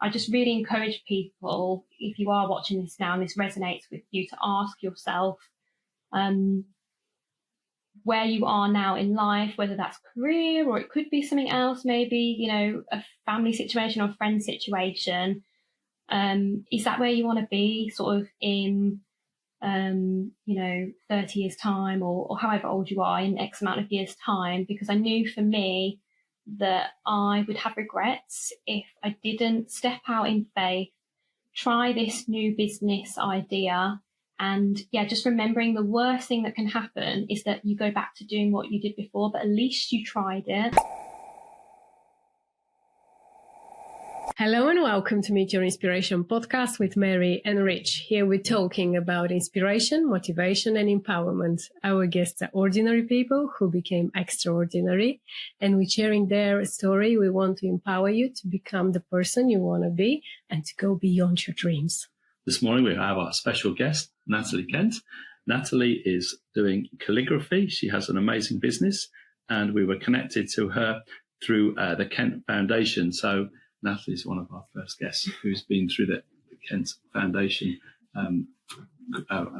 I just really encourage people, if you are watching this now and this resonates with you, to ask yourself where you are now in life, whether that's career or it could be something else, maybe, you know, a family situation or a friend situation. Is that where you want to be sort of in, 30 years time or however old you are in X amount of years time? Because I knew for me that I would have regrets if I didn't step out in faith, try this new business idea. And yeah, just remembering the worst thing that can happen is that you go back to doing what you did before, but at least you tried it. Hello and welcome to Meet Your Inspiration podcast with Meri and Rich. Here we're talking about inspiration, motivation and empowerment. Our guests are ordinary people who became extraordinary, and we're sharing their story. We want to empower you to become the person you want to be and to go beyond your dreams. This morning we have our special guest, Natalie Kent. Natalie is doing calligraphy. She has an amazing business, and we were connected to her through the Kent Foundation. So Natalie is one of our first guests who's been through the Kent Foundation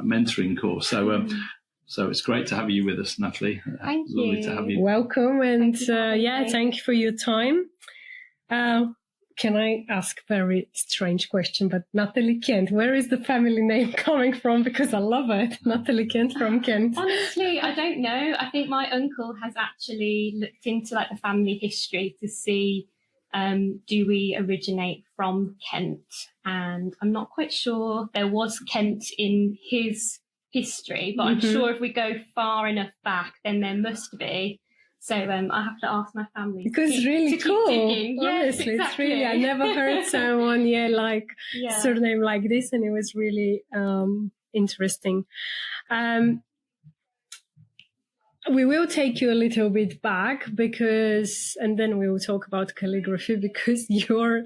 mentoring course. So it's great to have you with us, Natalie. Thank you. Lovely to have you. Welcome, and thank you for your time. Can I ask a very strange question? But Natalie Kent, where is the family name coming from? Because I love it. Natalie Kent from Kent. Honestly, I don't know. I think my uncle has actually looked into like the family history to see do we originate from Kent? And I'm not quite sure there was Kent in his history, but I'm sure if we go far enough back, then there must be. So I have to ask my family. Because it's really cool. Honestly, yes, exactly. It's really, I never heard someone, surname like this, and it was really interesting. We will take you a little bit back and then we will talk about calligraphy, because your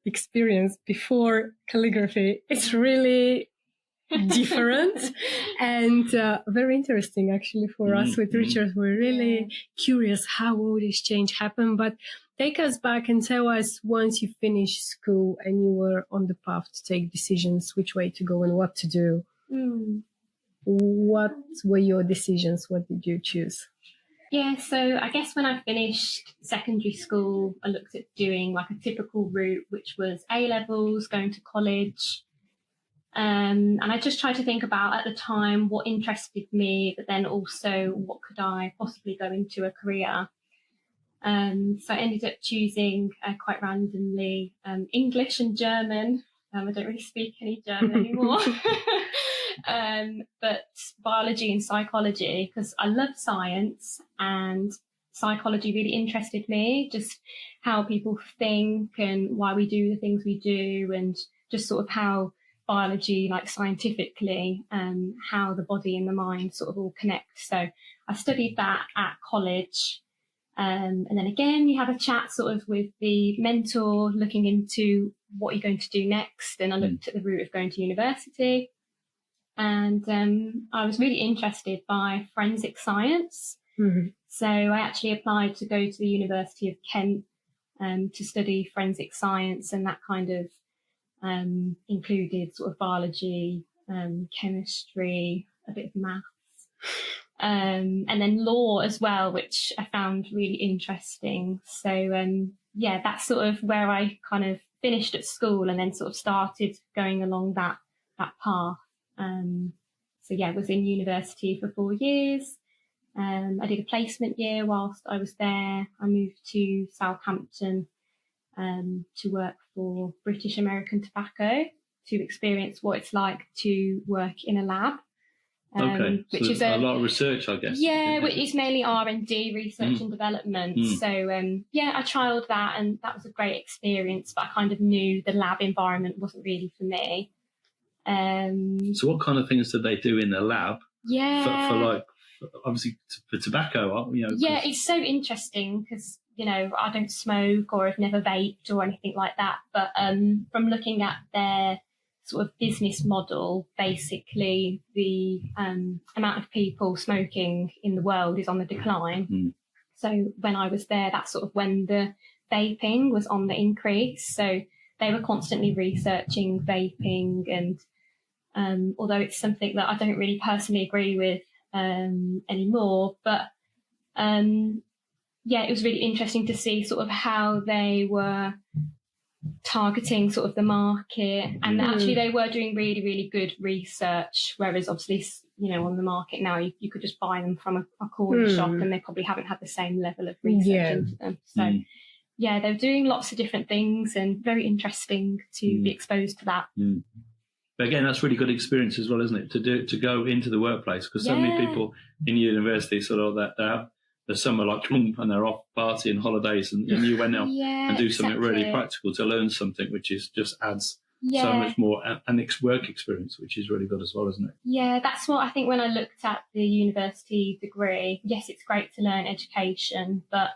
experience before calligraphy is really different and very interesting actually for us with Richard. We're really curious how all this change happened, but take us back and tell us, once you finished school and you were on the path to take decisions which way to go and what to do. What were your decisions? What did you choose? Yeah, so I guess when I finished secondary school, I looked at doing like a typical route, which was A-levels, going to college. And I just tried to think about at the time what interested me, but then also what could I possibly go into a career. So I ended up choosing quite randomly English and German. I don't really speak any German anymore. But biology and psychology, because I love science, and psychology really interested me, just how people think and why we do the things we do, and just sort of how biology, like scientifically, how the body and the mind sort of all connect. So I studied that at college. And then again, you have a chat sort of with the mentor looking into what you're going to do next. And I looked at the route of going to university. And I was really interested by forensic science. So I actually applied to go to the University of Kent to study forensic science, and that kind of included sort of biology, chemistry, a bit of maths, and then law as well, which I found really interesting. So that's sort of where I kind of finished at school and then sort of started going along that path. I was in university for 4 years. I did a placement year whilst I was there. I moved to Southampton to work for British American Tobacco, to experience what it's like to work in a lab. Which is a lot of research, I guess. Yeah, which is mainly R&D, research and development. So I trialled that, and that was a great experience, but I kind of knew the lab environment wasn't really for me. So what kind of things did they do in the lab? For obviously for tobacco, it's so interesting because I don't smoke or I've never vaped or anything like that, but from looking at their sort of business model, basically the amount of people smoking in the world is on the decline. So when I was there, that's sort of when the vaping was on the increase. So they were constantly researching vaping, and although it's something that I don't really personally agree with anymore, but it was really interesting to see sort of how they were targeting sort of the market, and actually they were doing really, really good research, whereas obviously, on the market now you could just buy them from a corner shop and they probably haven't had the same level of research into them. So they're doing lots of different things, and very interesting to be exposed to that. But again, that's really good experience as well, isn't it, to go into the workplace, because so many people in university sort of that the summer like and they're off partying holidays, and you went out and do something really practical to learn something, which is just adds so much more, and work experience, which is really good as well, isn't it? Yeah, that's what I think when I looked at the university degree. Yes, it's great to learn education, but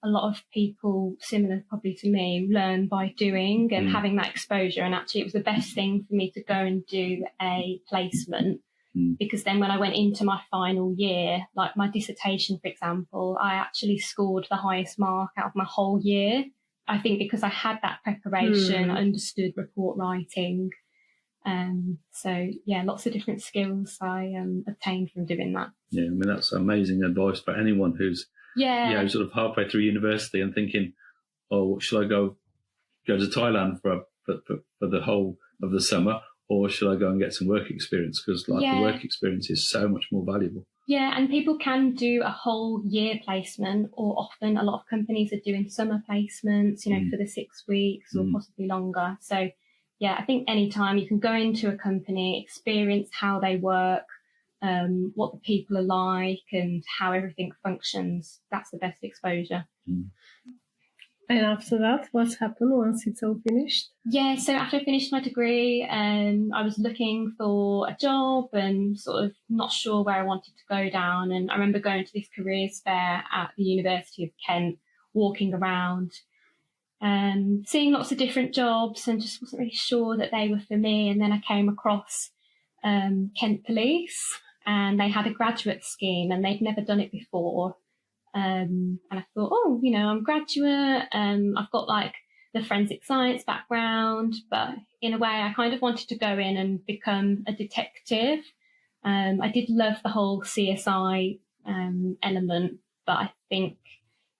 a lot of people, similar probably to me, learn by doing and having that exposure. And actually it was the best thing for me to go and do a placement, because then when I went into my final year, like my dissertation, for example, I actually scored the highest mark out of my whole year. I think because I had that preparation, I understood report writing. Lots of different skills I obtained from doing that. Yeah, I mean, that's amazing advice for anyone who's sort of halfway through university and thinking, oh, should I go to Thailand for the whole of the summer, or should I go and get some work experience? Because the work experience is so much more valuable. Yeah, and people can do a whole year placement, or often a lot of companies are doing summer placements, for the 6 weeks or possibly longer. So, I think anytime you can go into a company, experience how they work, what the people are like and how everything functions, that's the best exposure. And after that, what happened once it's all finished? Yeah, so after I finished my degree, I was looking for a job and sort of not sure where I wanted to go down. And I remember going to this careers fair at the University of Kent, walking around, seeing lots of different jobs, and just wasn't really sure that they were for me. And then I came across Kent Police, and they had a graduate scheme, and they'd never done it before. And I thought, I'm a graduate, I've got like the forensic science background, but in a way I kind of wanted to go in and become a detective. I did love the whole CSI element, but I think,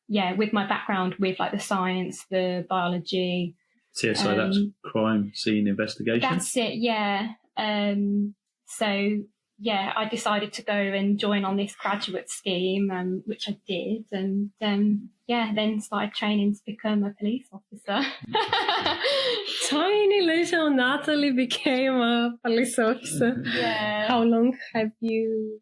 with my background with like the science, the biology. CSI, that's crime scene investigation? That's it, yeah. I decided to go and join on this graduate scheme, which I did, and then started training to become a police officer. Tiny little Natalie became a police officer. Yeah. How long have you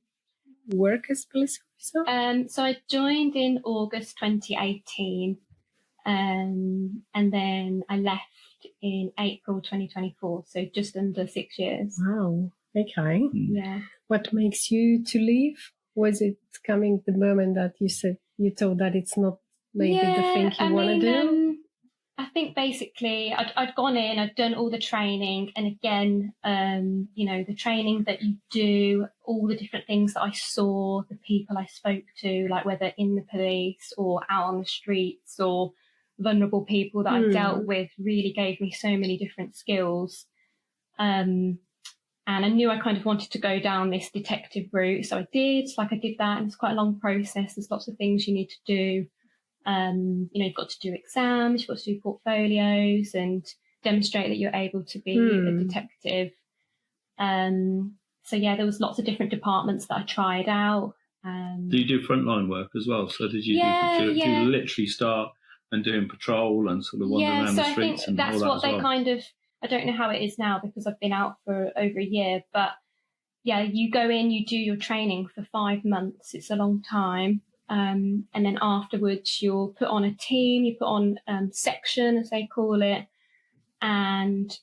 worked as police officer? So I joined in August 2018, and then I left in April 2024, so just under 6 years. Wow. Okay. Yeah. What makes you to leave? Was it coming the moment that you thought that it's not maybe the thing you want to do? I think basically I'd gone in, I'd done all the training, and again, the training that you do, all the different things that I saw, the people I spoke to, like whether in the police or out on the streets or vulnerable people that I've dealt with, really gave me so many different skills. And I knew I kind of wanted to go down this detective route. So I did that. And it's quite a long process. There's lots of things you need to do. You've got to do exams, you've got to do portfolios and demonstrate that you're able to be a detective. There was lots of different departments that I tried out. Do you do frontline work as well? So did you do you literally start and doing patrol and sort of wandering around the streets and all that as well? That's what they kind of, I don't know how it is now because I've been out for over a year, but you go in, you do your training for 5 months. It's a long time. And then afterwards you're put on a team, you put on section as they call it. And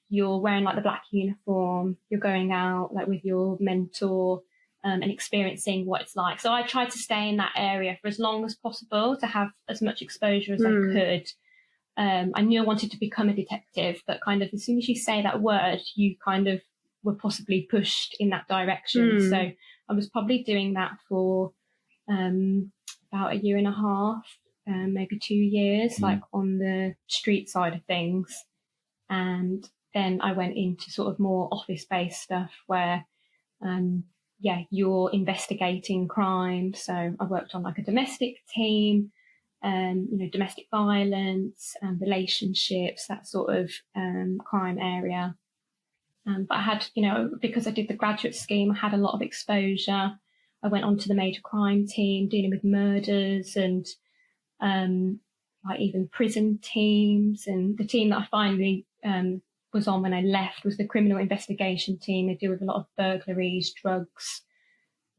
you're wearing like the black uniform, you're going out like with your mentor and experiencing what it's like. So I tried to stay in that area for as long as possible to have as much exposure as I could. I knew I wanted to become a detective, but kind of as soon as you say that word, you kind of were possibly pushed in that direction. So I was probably doing that for about a year and a half. maybe 2 years, like on the street side of things. And then I went into sort of more office-based stuff where, you're investigating crime. So I worked on like a domestic team, domestic violence and relationships, that sort of crime area. But I had, because I did the graduate scheme, I had a lot of exposure. I went on to the major crime team dealing with murders and like even prison teams. And the team that I finally was on when I left was the criminal investigation team. They deal with a lot of burglaries, drugs.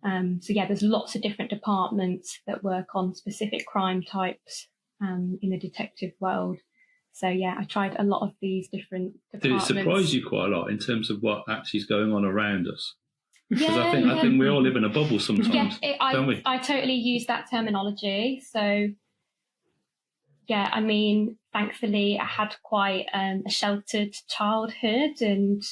There's lots of different departments that work on specific crime types in the detective world. So I tried a lot of these different departments. Did it surprise you quite a lot in terms of what actually is going on around us? Because I think we all live in a bubble sometimes, don't we? I totally use that terminology. So, I mean, thankfully I had quite a sheltered childhood and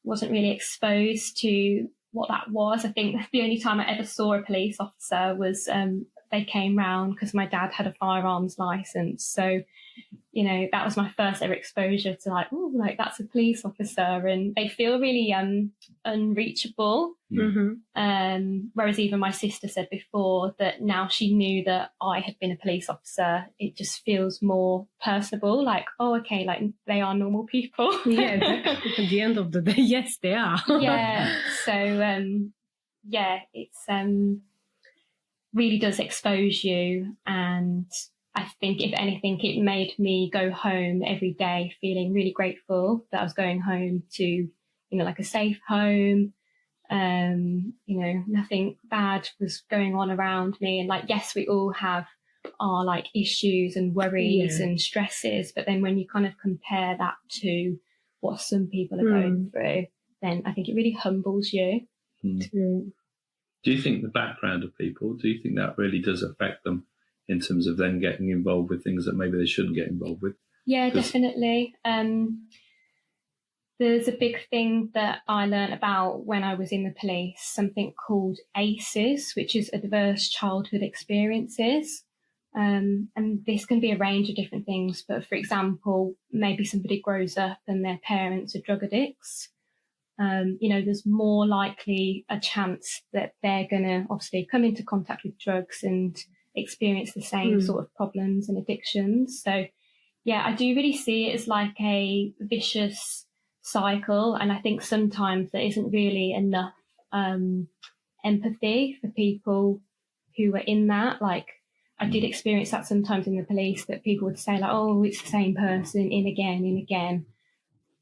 wasn't really exposed to what that was. I think the only time I ever saw a police officer was they came round because my dad had a firearms license. So, that was my first ever exposure to like that's a police officer, and they feel really unreachable. Whereas even my sister said before that now she knew that I had been a police officer, it just feels more personable. Like, oh, okay, like they are normal people. At the end of the day, yes, they are. So it's really does expose you, and I think if anything, it made me go home every day feeling really grateful that I was going home to, like a safe home. Nothing bad was going on around me. And like, yes, we all have our like issues and worries and stresses. But then when you kind of compare that to what some people are going through, then I think it really humbles you. Do you think the background of people, do you think that really does affect them in terms of then getting involved with things that maybe they shouldn't get involved with? Yeah, definitely. There's a big thing that I learned about when I was in the police, something called ACEs, which is Adverse Childhood Experiences. And this can be a range of different things. But for example, maybe somebody grows up and their parents are drug addicts. There's more likely a chance that they're going to obviously come into contact with drugs and experience the same sort of problems and addictions. So, I do really see it as like a vicious cycle. And I think sometimes there isn't really enough empathy for people who are in that. Like, I did experience that sometimes in the police, that people would say like, oh, it's the same person in again.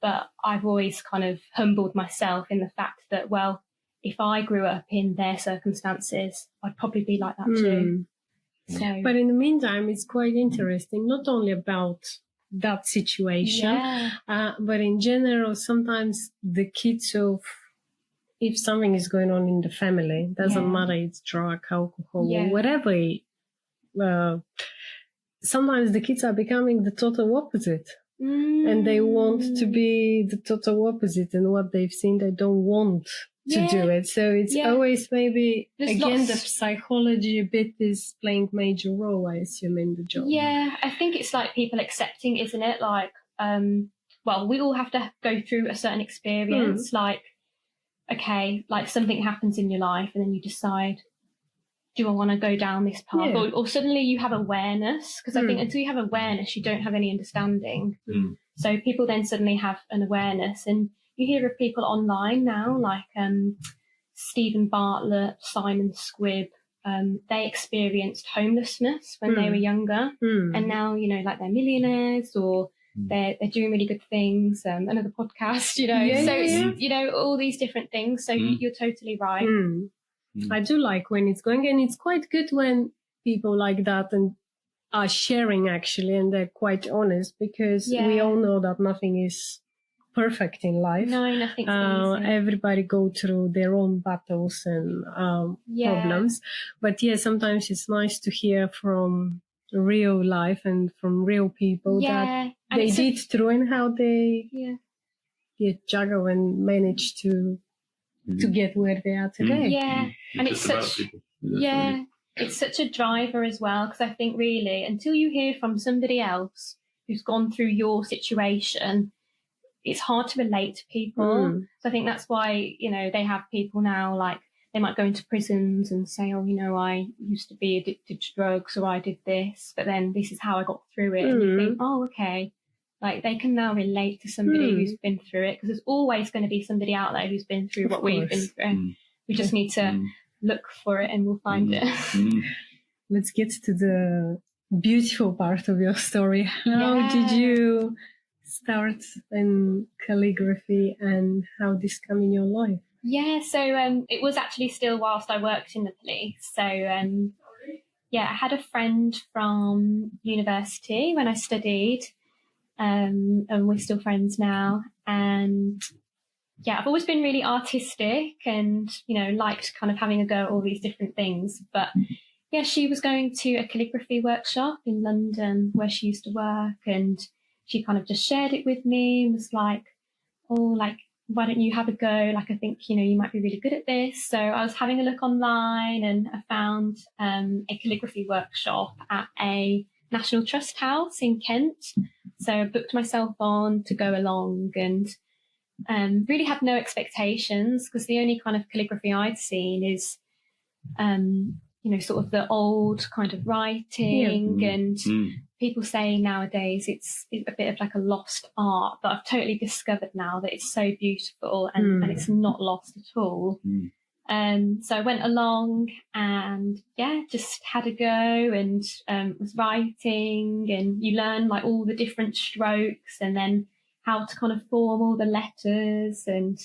But I've always kind of humbled myself in the fact that, well, if I grew up in their circumstances, I'd probably be like that too. So, but in the meantime, it's quite interesting, not only about that situation, but in general, sometimes the kids if something is going on in the family, doesn't matter, it's drug, alcohol, or whatever, sometimes the kids are becoming the total opposite. And they want to be the total opposite, and what they've seen, they don't want to do it. So it's always maybe, the psychology a bit is playing major role, I assume, in the job. Yeah, I think it's like people accepting, isn't it? Like, we all have to go through a certain experience. Like, okay, like something happens in your life and then you decide, do I want to go down this path? Or suddenly you have awareness, because I think until you have awareness, you don't have any understanding. So people then suddenly have an awareness, and you hear of people online now, like Stephen Bartlett, Simon Squibb. They experienced homelessness when they were younger, and now, like they're millionaires, or they're doing really good things. Another podcast, it's, all these different things. So you're totally right. I do like when it's going, and it's quite good when people like that and are sharing actually, and they're quite honest, because we all know that nothing is perfect in life. No, nothing's easy. Everybody go through their own battles and problems. But sometimes it's nice to hear from real life and from real people that they did through, and how they juggle and manage to get where they are today. And it's such it's such a driver as well, because I think really until you hear from somebody else who's gone through your situation, it's hard to relate to people. So I think that's why, you know, they have people now, like they might go into prisons and say, oh, you know, I used to be addicted to drugs, or I did this, but then this is how I got through it. And you think, oh, okay. Like they can now relate to somebody who's been through it, because there's always going to be somebody out there who's been through what we've been through. We just need to look for it and we'll find it. Let's get to the beautiful part of your story. How did you start in calligraphy and how this come in your life? Yeah, so it was actually still whilst I worked in the police. So I had a friend from university when I studied, and we're still friends now. And yeah, I've always been really artistic and, you know, liked kind of having a go at all these different things. But yeah, she was going to a calligraphy workshop in London where she used to work, and she kind of just shared it with me and was like, oh, like, why don't you have a go? Like, I think, you know, you might be really good at this. So I was having a look online and I found a calligraphy workshop at a National Trust house in Kent. So I booked myself on to go along and really had no expectations, because the only kind of calligraphy I'd seen is, you know, sort of the old kind of writing and people saying nowadays it's a bit of like a lost art, but I've totally discovered now that it's so beautiful and it's not lost at all. So I went along and just had a go and was writing, and you learn like all the different strokes and then how to kind of form all the letters, and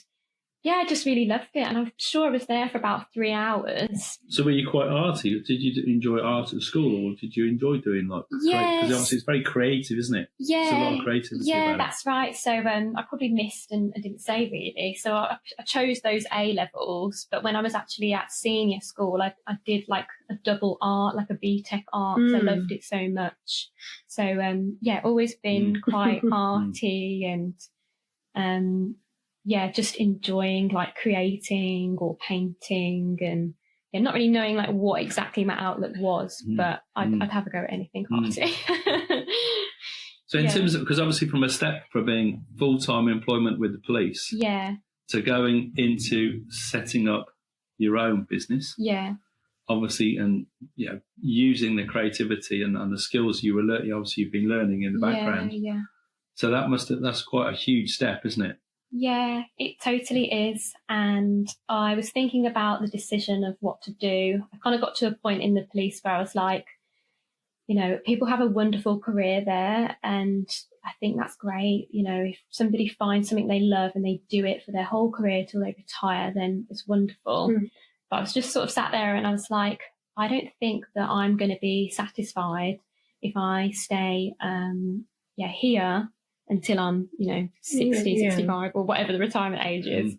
I just really loved it, and I'm sure I was there for about 3 hours. So were you quite arty? Did you enjoy art at school, or did you enjoy doing like? Yes. Because obviously it's very creative, isn't it? Yeah. There's a lot of creativity. Yeah, about that's right. So I probably missed and didn't say really. So I chose those A levels, but when I was actually at senior school, I did like a double art, like a BTEC art, because I loved it so much. So always been quite arty and just enjoying like creating or painting, and not really knowing like what exactly my outlook was, but I'd have a go at anything arty. So in terms of, because obviously from a step from being full-time employment with the police to going into setting up your own business, obviously, and using the creativity and the skills you were learning, obviously you've been learning in the background. So that's quite a huge step, isn't it? Yeah, it totally is. And I was thinking about the decision of what to do. I kind of got to a point in the police where I was like, you know, people have a wonderful career there, and I think that's great. You know, if somebody finds something they love and they do it for their whole career till they retire, then it's wonderful. But I was just sort of sat there and I was like, I don't think that I'm going to be satisfied if I stay here until I'm, 60, 65 or whatever the retirement age is.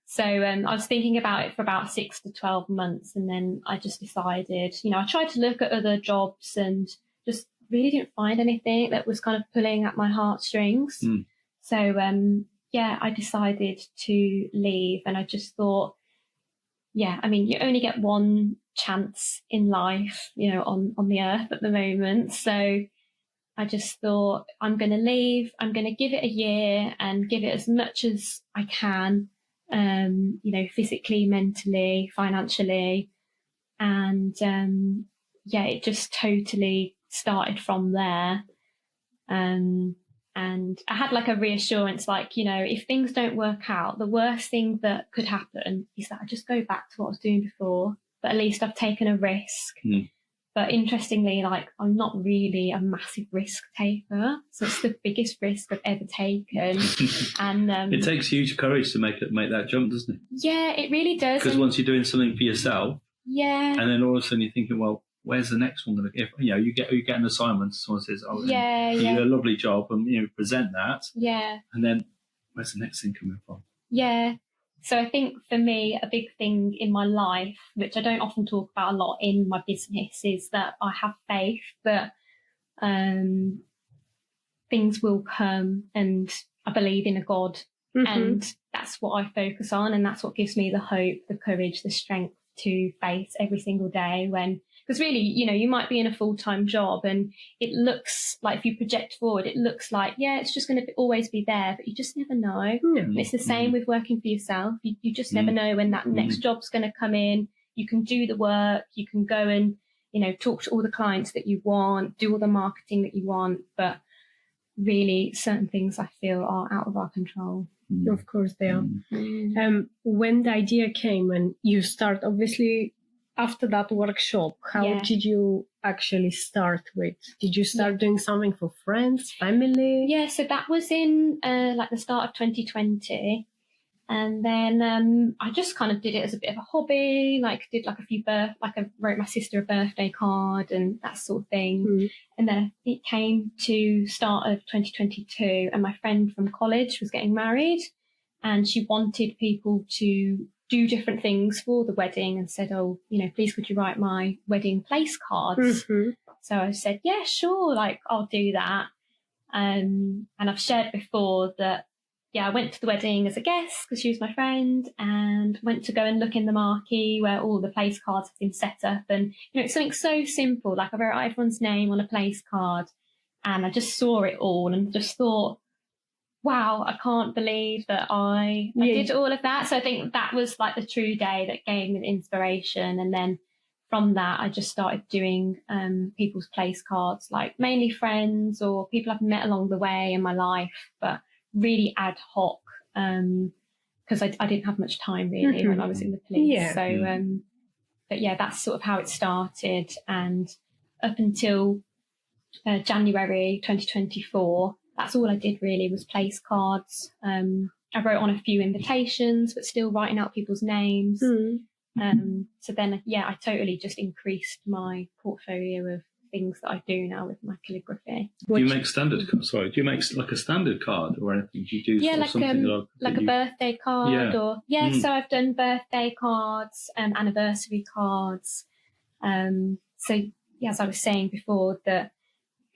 So I was thinking about it for about 6 to 12 months. And then I just decided, I tried to look at other jobs and just really didn't find anything that was kind of pulling at my heartstrings. So, I decided to leave, and I just thought, you only get one chance in life, on the earth at the moment. So I just thought, I'm going to leave. I'm going to give it a year and give it as much as I can, physically, mentally, financially. And, it just totally started from there. And I had like a reassurance, like, if things don't work out, the worst thing that could happen is that I just go back to what I was doing before, but at least I've taken a risk. But interestingly, like, I'm not really a massive risk taker. So it's the biggest risk I've ever taken. And it takes huge courage to make that jump, doesn't it? Yeah, it really does. Because once you're doing something for yourself, and then all of a sudden you're thinking, well, where's the next one going to? If you get an assignment, someone says, "Oh, you do a lovely job," and present that. And then where's the next thing coming from? So I think for me, a big thing in my life, which I don't often talk about a lot in my business, is that I have faith that things will come, and I believe in a God. And that's what I focus on, and that's what gives me the hope, the courage, the strength to face every single day when Because really, you might be in a full-time job and it looks like, if you project forward, it looks like, yeah, it's just going to always be there, but you just never know. And it's the same with working for yourself. You just never know when that next job's going to come in. You can do the work, you can go and, talk to all the clients that you want, do all the marketing that you want, but really certain things I feel are out of our control. Of course they are. When the idea came and you start, obviously, after that workshop, how did you actually start with? Did you start doing something for friends, family? Yeah, so that was in like the start of 2020. And then I just kind of did it as a bit of a hobby, like did like a few I wrote my sister a birthday card and that sort of thing. And then it came to start of 2022 and my friend from college was getting married and she wanted people to do different things for the wedding and said, oh, please could you write my wedding place cards? So I said, yeah, sure, like I'll do that. And I've shared before that, I went to the wedding as a guest because she was my friend and went to go and look in the marquee where all the place cards have been set up. And, it's something so simple, like I wrote everyone's name on a place card and I just saw it all and just thought, wow, I can't believe that I did all of that. So I think that was like the true day that gave me the inspiration. And then from that, I just started doing people's place cards, like mainly friends or people I've met along the way in my life, but really ad hoc because I didn't have much time really when I was in the police. But that's sort of how it started. And up until January 2024, that's all I did really was place cards. I wrote on a few invitations, but still writing out people's names. So then, I totally just increased my portfolio of things that I do now with my calligraphy. Do you make standard? Sorry, do you make like a standard card or anything? Do you do like something like a birthday card or So I've done birthday cards, anniversary cards. So as I was saying before, that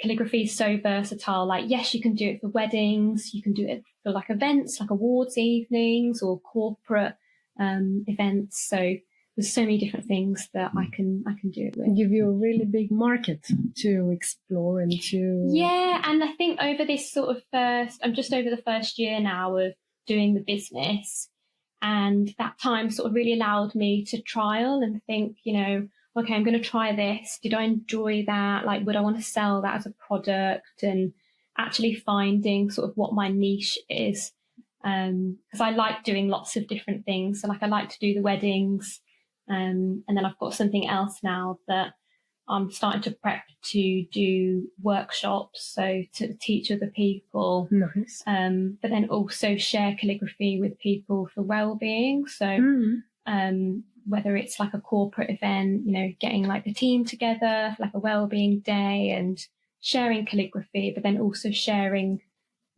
calligraphy is so versatile. Like yes, you can do it for weddings, you can do it for like events, like awards evenings or corporate events. So there's so many different things that I can do it with. Give you a really big market to explore and to... Yeah, and I think over this sort of I'm just over the first year now of doing the business, and that time sort of really allowed me to trial and think, okay, I'm going to try this. Did I enjoy that? Like, would I want to sell that as a product? And actually finding sort of what my niche is. Because I like doing lots of different things. So like I like to do the weddings. And then I've got something else now that I'm starting to prep to do workshops, so to teach other people. Nice. But then also share calligraphy with people for well-being. So whether it's like a corporate event, getting like a team together, like a well-being day and sharing calligraphy, but then also sharing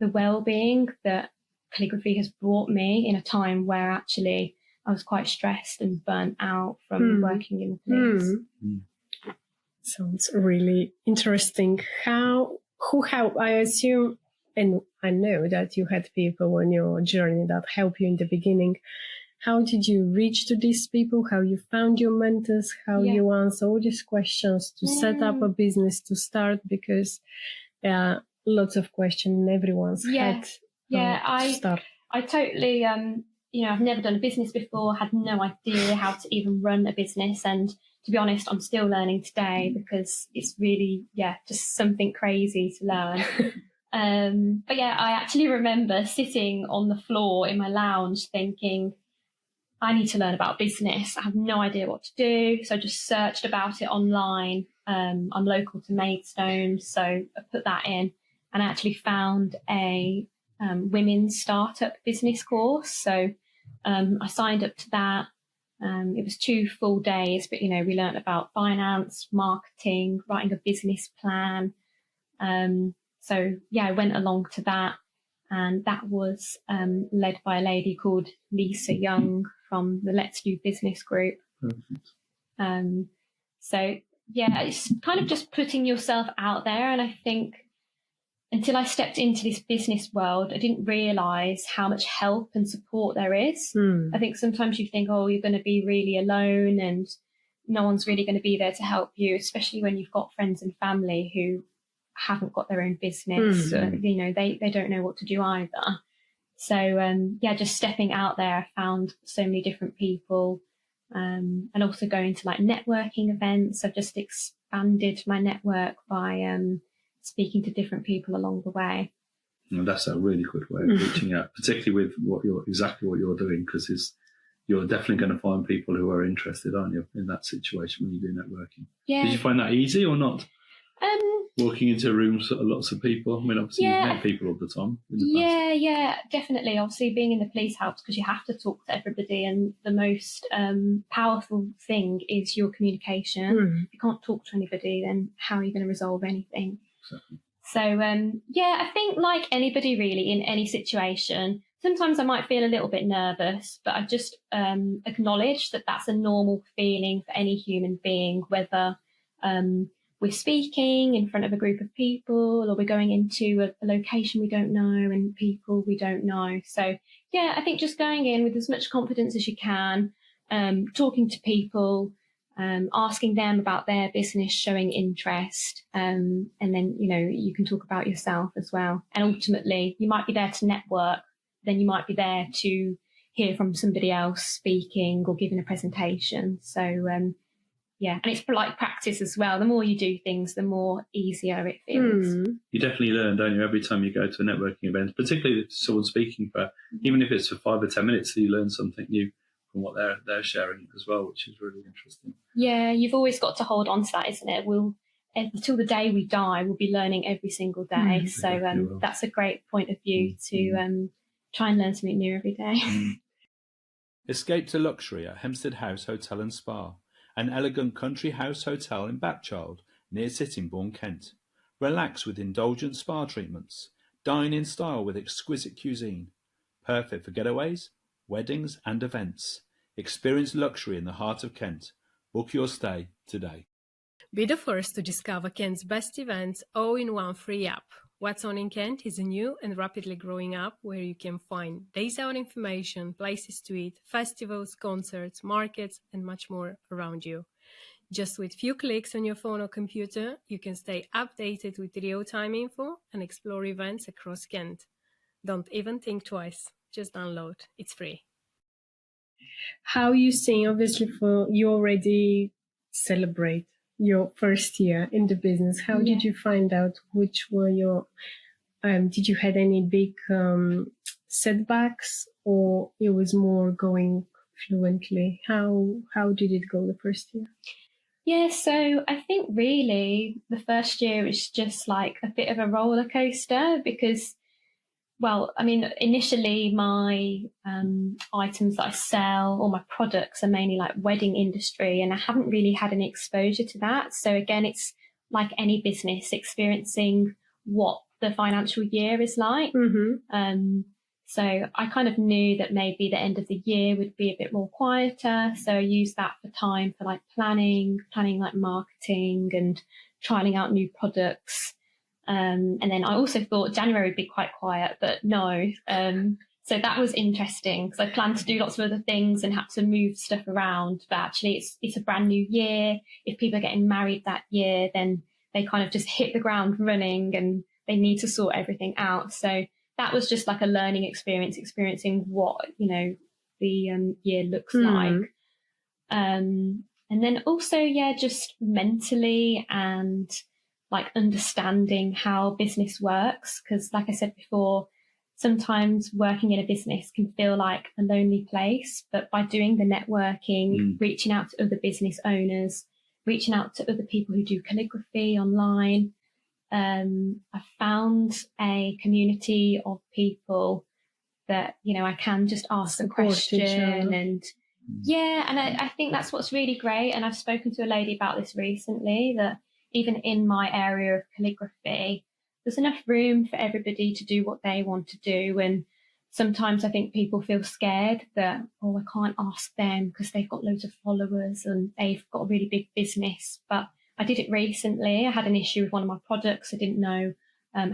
the well-being that calligraphy has brought me in a time where actually I was quite stressed and burnt out from working in the police. Sounds really interesting. Who helped? I assume, and I know that you had people on your journey that helped you in the beginning. How did you reach to these people? How you found your mentors? How you answer all these questions to set up a business, to start? Because there are lots of questions in everyone's head. To start. I totally... I've never done a business before, had no idea how to even run a business. And to be honest, I'm still learning today because it's really, just something crazy to learn. But I actually remember sitting on the floor in my lounge thinking, I need to learn about business. I have no idea what to do. So I just searched about it online. I'm local to Maidstone, so I put that in and I actually found a women's startup business course. So I signed up to that. It was 2 full days, but we learned about finance, marketing, writing a business plan. So I went along to that, and that was led by a lady called Lisa Young from the Let's Do Business group. So it's kind of just putting yourself out there, and I think until I stepped into this business world, I didn't realise how much help and support there is. I think sometimes you think, oh, you're going to be really alone and, no one's really going to be there to help you, especially when you've got friends and family who haven't got their own business. They don't know what to do either. So just stepping out there, I found so many different people, and also going to like networking events. I've just expanded my network by speaking to different people along the way. And that's a really good way of reaching out, particularly with what you're doing, because you're definitely going to find people who are interested, aren't you, in that situation when you do networking? Yeah. Did you find that easy or not? Walking into rooms, lots of people. I mean, obviously you met people all the time. Yeah, definitely. Obviously, being in the police helps because you have to talk to everybody, and the most powerful thing is your communication. If you can't talk to anybody, then how are you going to resolve anything? Exactly. So, I think like anybody really in any situation, sometimes I might feel a little bit nervous, but I just acknowledge that that's a normal feeling for any human being, whether we're speaking in front of a group of people or we're going into a location we don't know and people we don't know. So, I think just going in with as much confidence as you can, talking to people, asking them about their business, showing interest, and then, you can talk about yourself as well. And ultimately, you might be there to network, then you might be there to hear from somebody else speaking or giving a presentation. So, and it's like practice as well. The more you do things, the more easier it feels. You definitely learn, don't you, every time you go to a networking event, particularly if someone's speaking for, even if it's for 5 or 10 minutes, you learn something new from what they're sharing as well, which is really interesting. Yeah, you've always got to hold on to that, isn't it? Until the day we die, we'll be learning every single day. So that's a great point of view to try and learn something new every day. Escape to luxury at Hempstead House Hotel and Spa, an elegant country house hotel in Bapchild, near Sittingbourne, Kent. Relax with indulgent spa treatments. Dine in style with exquisite cuisine. Perfect for getaways, weddings and events. Experience luxury in the heart of Kent. Book your stay today. Be the first to discover Kent's best events all in one free app. What's On in Kent is a new and rapidly growing app where you can find days out information, places to eat, festivals, concerts, markets, and much more around you. Just with few clicks on your phone or computer, you can stay updated with real-time info and explore events across Kent. Don't even think twice. Just download. It's free. How you seeing, obviously, you already celebrate your first year in the business. How did you find out which were your, did you had any big setbacks, or it was more going fluently? How did it go the first year? Yeah, so I think really the first year was just like a bit of a roller coaster because, initially my items that I sell or my products are mainly like wedding industry, and I haven't really had any exposure to that. So again, it's like any business experiencing what the financial year is like. So I kind of knew that maybe the end of the year would be a bit more quieter. So I used that for time for like planning like marketing and trialing out new products. And then I also thought January would be quite quiet, but no. So that was interesting because I planned to do lots of other things and had to move stuff around. But actually it's a brand new year. If people are getting married that year, then they kind of just hit the ground running and they need to sort everything out. So that was just like a learning experience, experiencing what, the year looks like. And then also, just mentally and like understanding how business works. Because like I said before, sometimes working in a business can feel like a lonely place, but by doing the networking, reaching out to other business owners, reaching out to other people who do calligraphy online, I found a community of people that, I can just ask a question and I think that's what's really great. And I've spoken to a lady about this recently, that even in my area of calligraphy, there's enough room for everybody to do what they want to do. And sometimes I think people feel scared that, I can't ask them because they've got loads of followers and they've got a really big business. But I did it recently. I had an issue with one of my products. I didn't know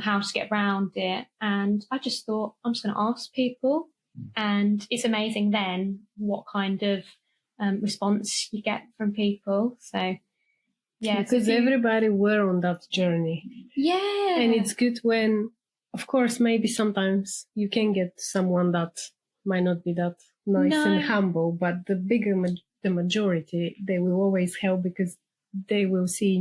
how to get around it. And I just thought, I'm just going to ask people. And it's amazing then what kind of response you get from people. So yeah, because everybody were on that journey. Yeah. And it's good when, of course, maybe sometimes you can get someone that might not be that nice and humble, but the majority, they will always help because they will see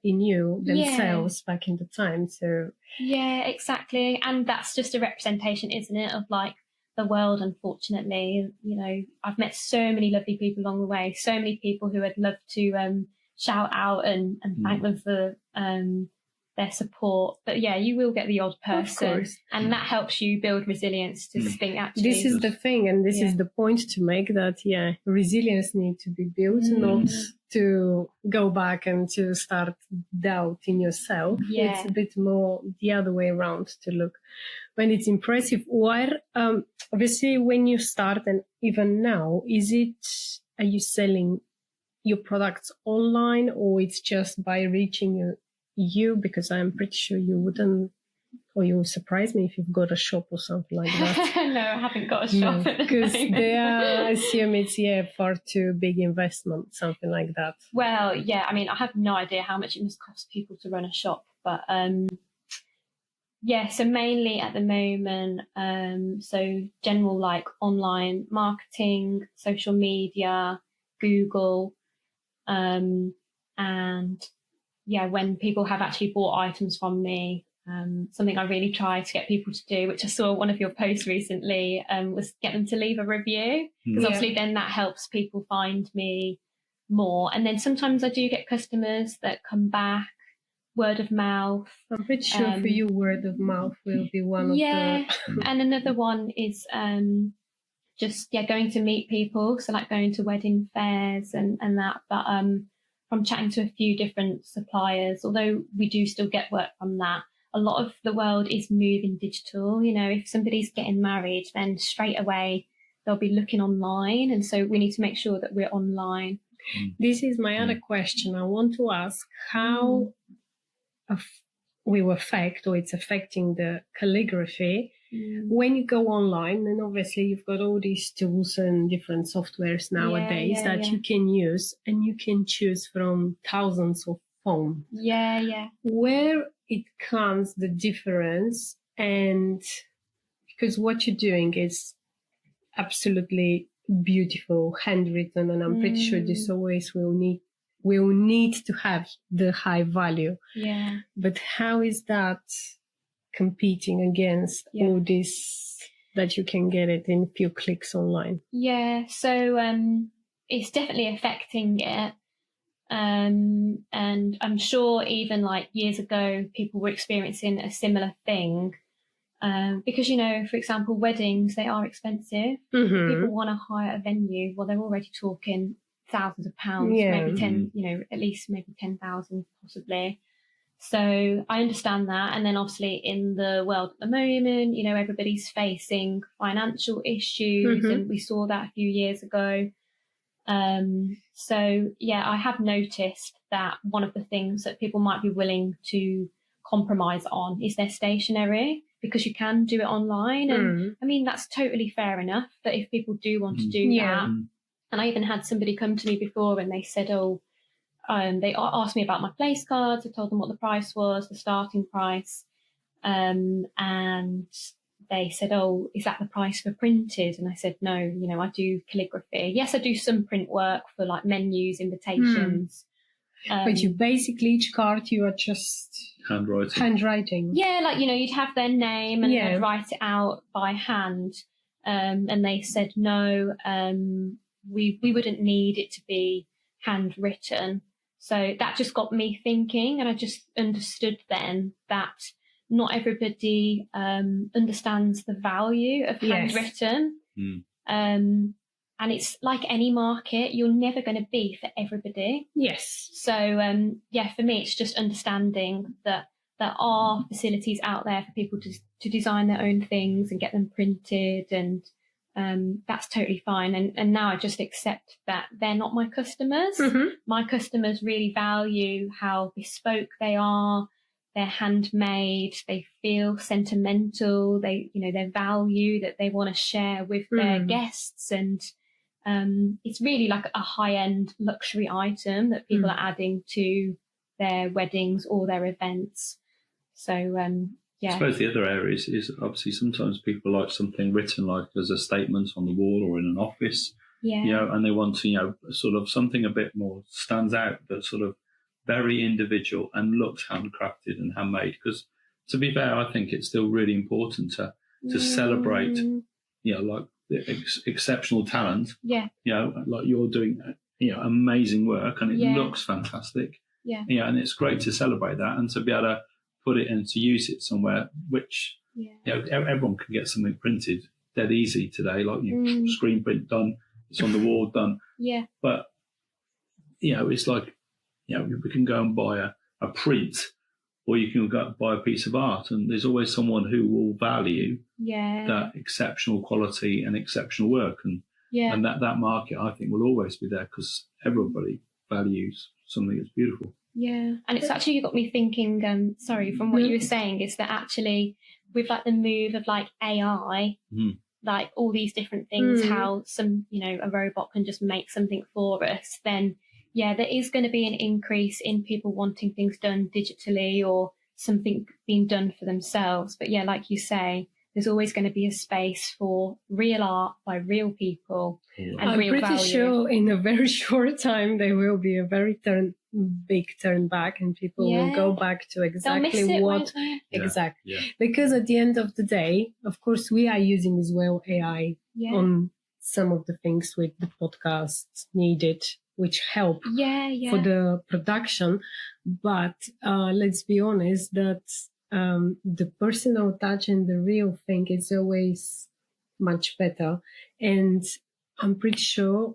in you themselves back in the time. So yeah, exactly. And that's just a representation, isn't it, of like the world, unfortunately. You know, I've met so many lovely people along the way, so many people who I'd love to shout out and thank them for their support. But yeah, you will get the odd person, and that helps you build resilience to think, actually, this is the thing, and this is the point to make, that resilience needs to be built, not to go back and to start doubting yourself. It's a bit more the other way around to look. When it's impressive, where obviously when you start, and even now, are you selling your products online, or it's just by reaching you? Because I'm pretty sure you wouldn't, or you will surprise me if you've got a shop or something like that. No, I haven't got a shop. Because I assume it's far too big investment, something like that. Well, yeah, I mean, I have no idea how much it must cost people to run a shop, but so mainly at the moment, so general like online marketing, social media, Google, and when people have actually bought items from me, something I really try to get people to do, which I saw one of your posts recently, was get them to leave a review, because obviously then that helps people find me more. And then sometimes I do get customers that come back, word of mouth. I'm pretty sure for you, word of mouth will be one of the... And another one is just going to meet people, so like going to wedding fairs and that. But from chatting to a few different suppliers, although we do still get work from that, a lot of the world is moving digital. You know, if somebody's getting married, then straight away they'll be looking online, and so we need to make sure that we're online. This is my other question. I want to ask how will affect, or it's affecting, the calligraphy when you go online. And obviously you've got all these tools and different softwares nowadays that you can use, and you can choose from thousands of fonts. Where it comes the difference, and because what you're doing is absolutely beautiful, handwritten, and I'm pretty sure this always will need to have the high value. But how is that competing against all this that you can get it in a few clicks online? So it's definitely affecting it. And I'm sure even like years ago, people were experiencing a similar thing. Because, you know, for example, weddings, they are expensive. People want to hire a venue. Well, they're already talking thousands of pounds, maybe 10, at least maybe 10,000 possibly. So I understand that. And then obviously in the world at the moment, you know, everybody's facing financial issues, and we saw that a few years ago. So I have noticed that one of the things that people might be willing to compromise on is their stationery, because you can do it online. And I mean, that's totally fair enough, that if people do want to do that. And I even had somebody come to me before and they said, they asked me about my place cards. I told them what the price was, the starting price. And they said, is that the price for printed? And I said, no, you know, I do calligraphy. Yes, I do some print work for like menus, invitations. But you basically, each card, you are just handwriting. Yeah, like, you know, you'd have their name and they'd write it out by hand. And they said, no, we wouldn't need it to be handwritten. So that just got me thinking, and I just understood then that not everybody understands the value of handwritten. And it's like any market, you're never going to be for everybody. So for me, it's just understanding that there are facilities out there for people to design their own things and get them printed, and that's totally fine. And now I just accept that they're not my customers. My customers really value how bespoke they are. They're handmade. They feel sentimental. They, you know, their value that they want to share with their guests. And it's really like a high-end luxury item that people are adding to their weddings or their events. So, I suppose the other area is obviously sometimes people like something written like as a statement on the wall or in an office, and they want to, sort of something a bit more stands out, but sort of very individual and looks handcrafted and handmade. Because to be fair, I think it's still really important to celebrate, like the exceptional talent. Yeah. Like you're doing, amazing work and it looks fantastic. Yeah. And it's great to celebrate that and to be able to put it and to use it somewhere, which, everyone can get something printed dead easy today, like screen print done, it's on the wall done. Yeah. But, it's like, we can go and buy a print, or you can go buy a piece of art, and there's always someone who will value that exceptional quality and exceptional work. And that market, I think, will always be there because everybody values something that's beautiful. Yeah, and it's actually got me thinking, from what you were saying, is that actually with like the move of like AI, like all these different things, how some, a robot can just make something for us, then there is going to be an increase in people wanting things done digitally or something being done for themselves. But like you say, there's always going to be a space for real art by real people and real value. I'm pretty sure in a very short time there will be a very big turn back, and people will go back to exactly what exactly. Yeah. Because at the end of the day, of course, we are using as well AI on some of the things with the podcasts needed, which help for the production. But let's be honest that the personal touch and the real thing is always much better. And I'm pretty sure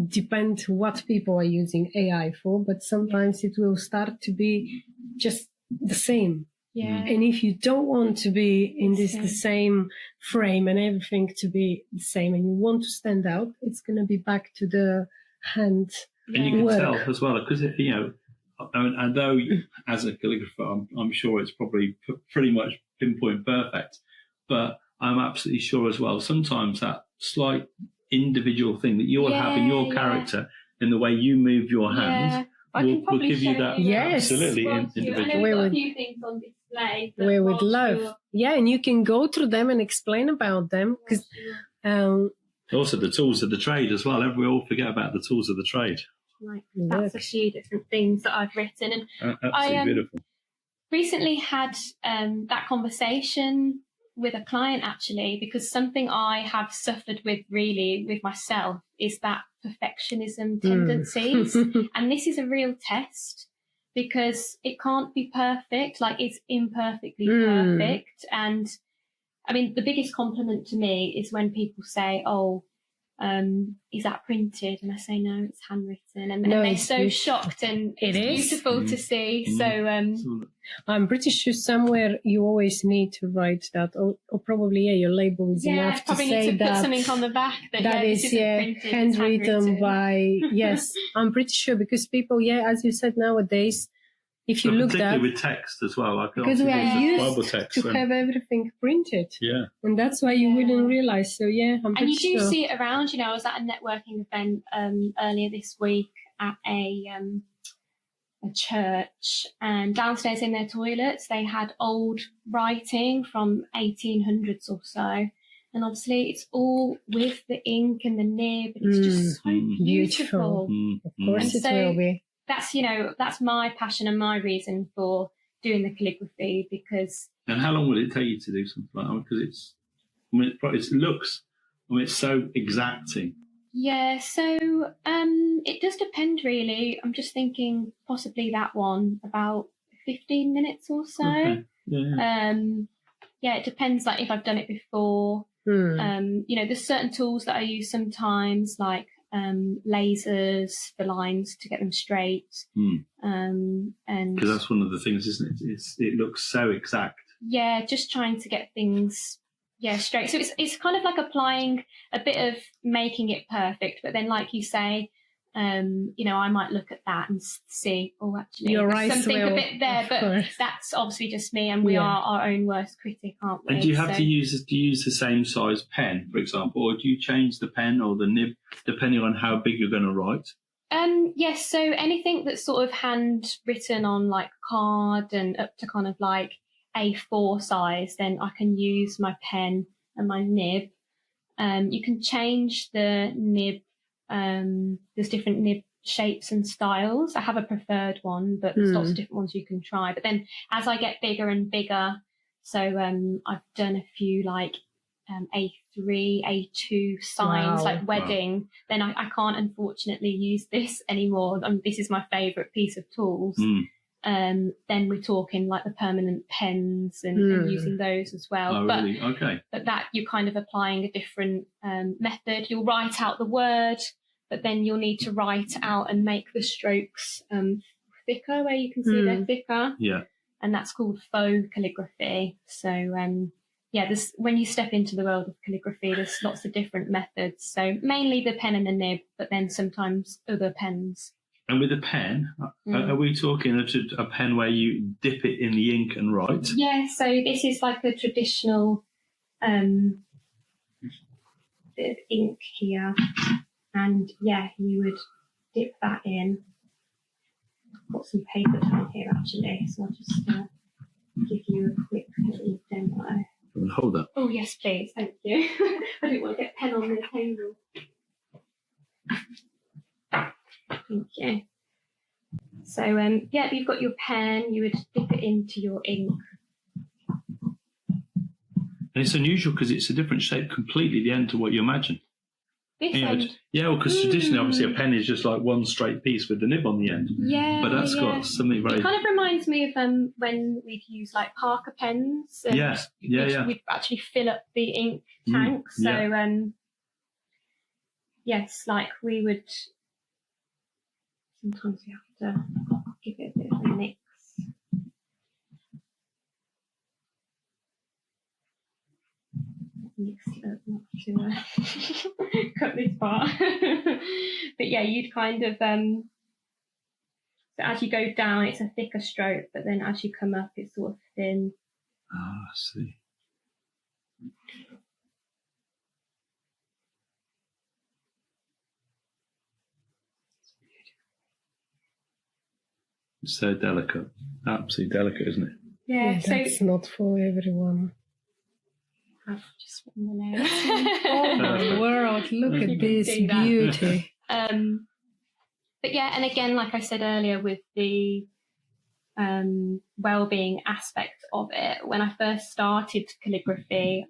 depends what people are using AI for, but sometimes it will start to be just the same. Yeah. And if you don't want to be in the same frame and everything to be the same, and you want to stand out, it's going to be back to the hand. And you can tell as well, because and though as a calligrapher, I'm sure it's probably pretty much pinpoint perfect, but I'm absolutely sure as well, sometimes that slight individual thing that you'll have in your character in the way you move your hand will give you that absolutely individual. We've got a few things on display. We would love. And you can go through them and explain about them, because also the tools of the trade as well. We all forget about the tools of the trade. That's a few different things that I've written, and absolutely beautiful. Recently had that conversation with a client, actually, because something I have suffered with really with myself is that perfectionism tendencies. And this is a real test because it can't be perfect, like it's imperfectly perfect. And I mean, the biggest compliment to me is when people say, is that printed? And I say, no, it's handwritten. And they're so shocked, and it's beautiful to see. So I'm pretty sure somewhere you always need to write that, or probably your label is enough to say need to that. Put something on the back that is printed, handwritten by. Yes, I'm pretty sure, because people, as you said, nowadays, if you look at with text as well, because we are used to have everything printed, and that's why you wouldn't realize. So I'm pretty sure. And you do see it around. I was at a networking event earlier this week at a church, and downstairs in their toilets they had old writing from 1800s or so, and obviously it's all with the ink and the nib, and it's just so beautiful. Of course, it will be. That's my passion and my reason for doing the calligraphy, because. And how long will it take you to do something like that? Because it's so exacting. Yeah, so it does depend really. I'm just thinking possibly that one about 15 minutes or so. Okay. It depends, like if I've done it before. There's certain tools that I use sometimes, like lasers for lines to get them straight. And because that's one of the things, isn't it? It looks so exact. Yeah, just trying to get things straight. So it's kind of like applying a bit of making it perfect, but then like you say, I might look at that and see, oh, actually, Your there's eyes something will, a bit there, of but course. that's obviously just me, and we are our own worst critic, aren't we? And do you have to use the same size pen, for example, or do you change the pen or the nib depending on how big you're going to write? Yes, so anything that's sort of handwritten on like card and up to kind of like A4 size, then I can use my pen and my nib. You can change the nib. There's different nib shapes and styles. I have a preferred one, but there's lots of different ones you can try. But then as I get bigger and bigger, so I've done a few like A3, A2 signs, like wedding. Then I can't unfortunately use this anymore. This is my favourite piece of tools. Then we're talking like the permanent pens and using those as well. Oh, really? Okay. But that you're kind of applying a different method. You'll write out the word, but then you'll need to write out and make the strokes thicker, where you can see they're thicker. Yeah. And that's called faux calligraphy. So when you step into the world of calligraphy, there's lots of different methods. So mainly the pen and the nib, but then sometimes other pens. And with a pen, are we talking a pen where you dip it in the ink and write? Yeah, so this is like a traditional bit of ink here. And yeah, you would dip that in. I've got some paper down here actually, so I'll just give you a quick little demo. Hold that. Oh yes, please, thank you. I didn't want to get pen on the table. Thank you. So if you've got your pen, you would dip it into your ink. And it's unusual because it's a different shape completely the end to what you imagine. This end? Yeah, well, because traditionally, obviously, a pen is just like one straight piece with the nib on the end. Yeah, but that's got something very. It kind of reminds me of when we'd use like Parker pens. And we'd actually fill up the ink tank. So yes, like we would. Sometimes you have to give it a bit of a mix. Mix it up, not to cut this part. But yeah, you'd kind of so as you go down, it's a thicker stroke, but then as you come up, it's sort of thin. Ah, I see. It's so delicate, absolutely delicate, isn't it? Yeah, so that's not for everyone. I've just written the nose. Oh my word, look at this beauty. But yeah, and again, like I said earlier, with the well-being aspect of it, when I first started calligraphy,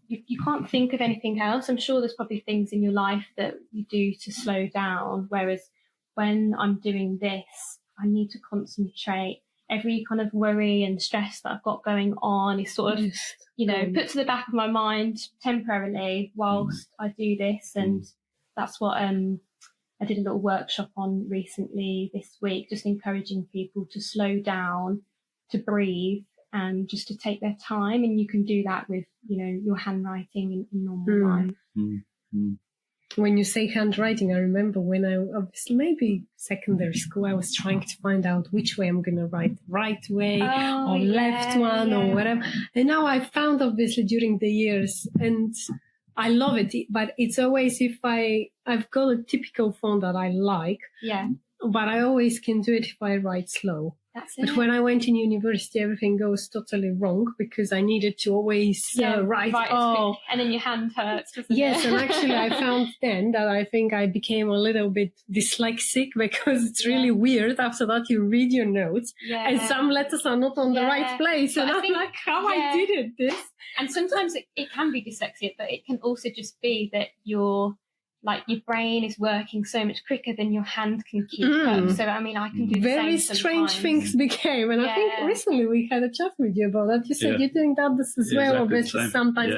you can't think of anything else. I'm sure there's probably things in your life that you do to slow down, whereas when I'm doing this, I need to concentrate. Every kind of worry and stress that I've got going on is sort of, put to the back of my mind temporarily whilst I do this. And that's what I did a little workshop on recently this week, just encouraging people to slow down, to breathe, and just to take their time. And you can do that with, your handwriting in normal life. When you say handwriting, I remember when I was maybe secondary school, I was trying to find out which way I'm going to write, right way or left one or whatever. And now I found, obviously, during the years, and I love it, but it's always if I've got a typical font that I like, but I always can do it if I write slow. That's it. But when I went in university, everything goes totally wrong because I needed to always write. And then your hand hurts, doesn't it? Yes, and actually I found then that I think I became a little bit dyslexic because it's really weird. After that, you read your notes and some letters are not on the right place. But and I'm like, how I did it this? And sometimes it can be dyslexia, but it can also just be that your brain is working so much quicker than your hand can keep up. So, I mean, I can do the very same strange sometimes. things became. And I think recently we had a chat with you about that. You said you're doing that this as well, obviously, sometimes.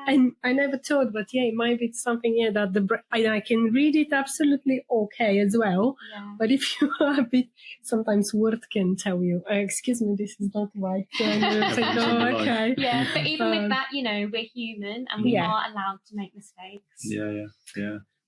And I never thought, but it might be something that I can read it absolutely okay as well. Yeah. But if you are a bit, sometimes word can tell you, excuse me, this is not right. And you think, okay. Yeah, but even with that, we're human and we are allowed to make mistakes. Yeah.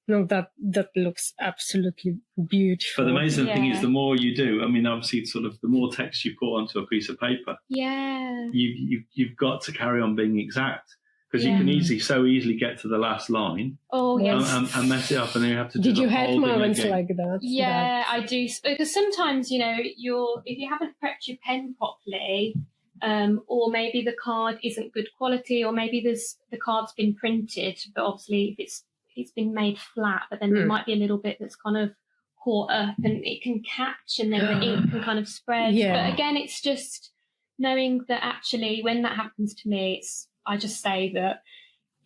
No, that looks absolutely beautiful. But the amazing thing Yeah. is, the more you do, I mean, obviously, sort of, the more text you put onto a piece of paper, Yeah. you've got to carry on being exact, because Yeah. you can so easily get to the last line Oh, yes. and mess it up, and then you have to do Did the you have whole thing moments again. like that? Yeah, I do. Because sometimes, if you haven't prepped your pen properly, or maybe the card isn't good quality, or maybe the card's been printed, but obviously if it's been made flat, but then there might be a little bit that's kind of caught up and it can catch, and then the ink can kind of spread. Yeah. But again, it's just knowing that actually when that happens to me, I just say that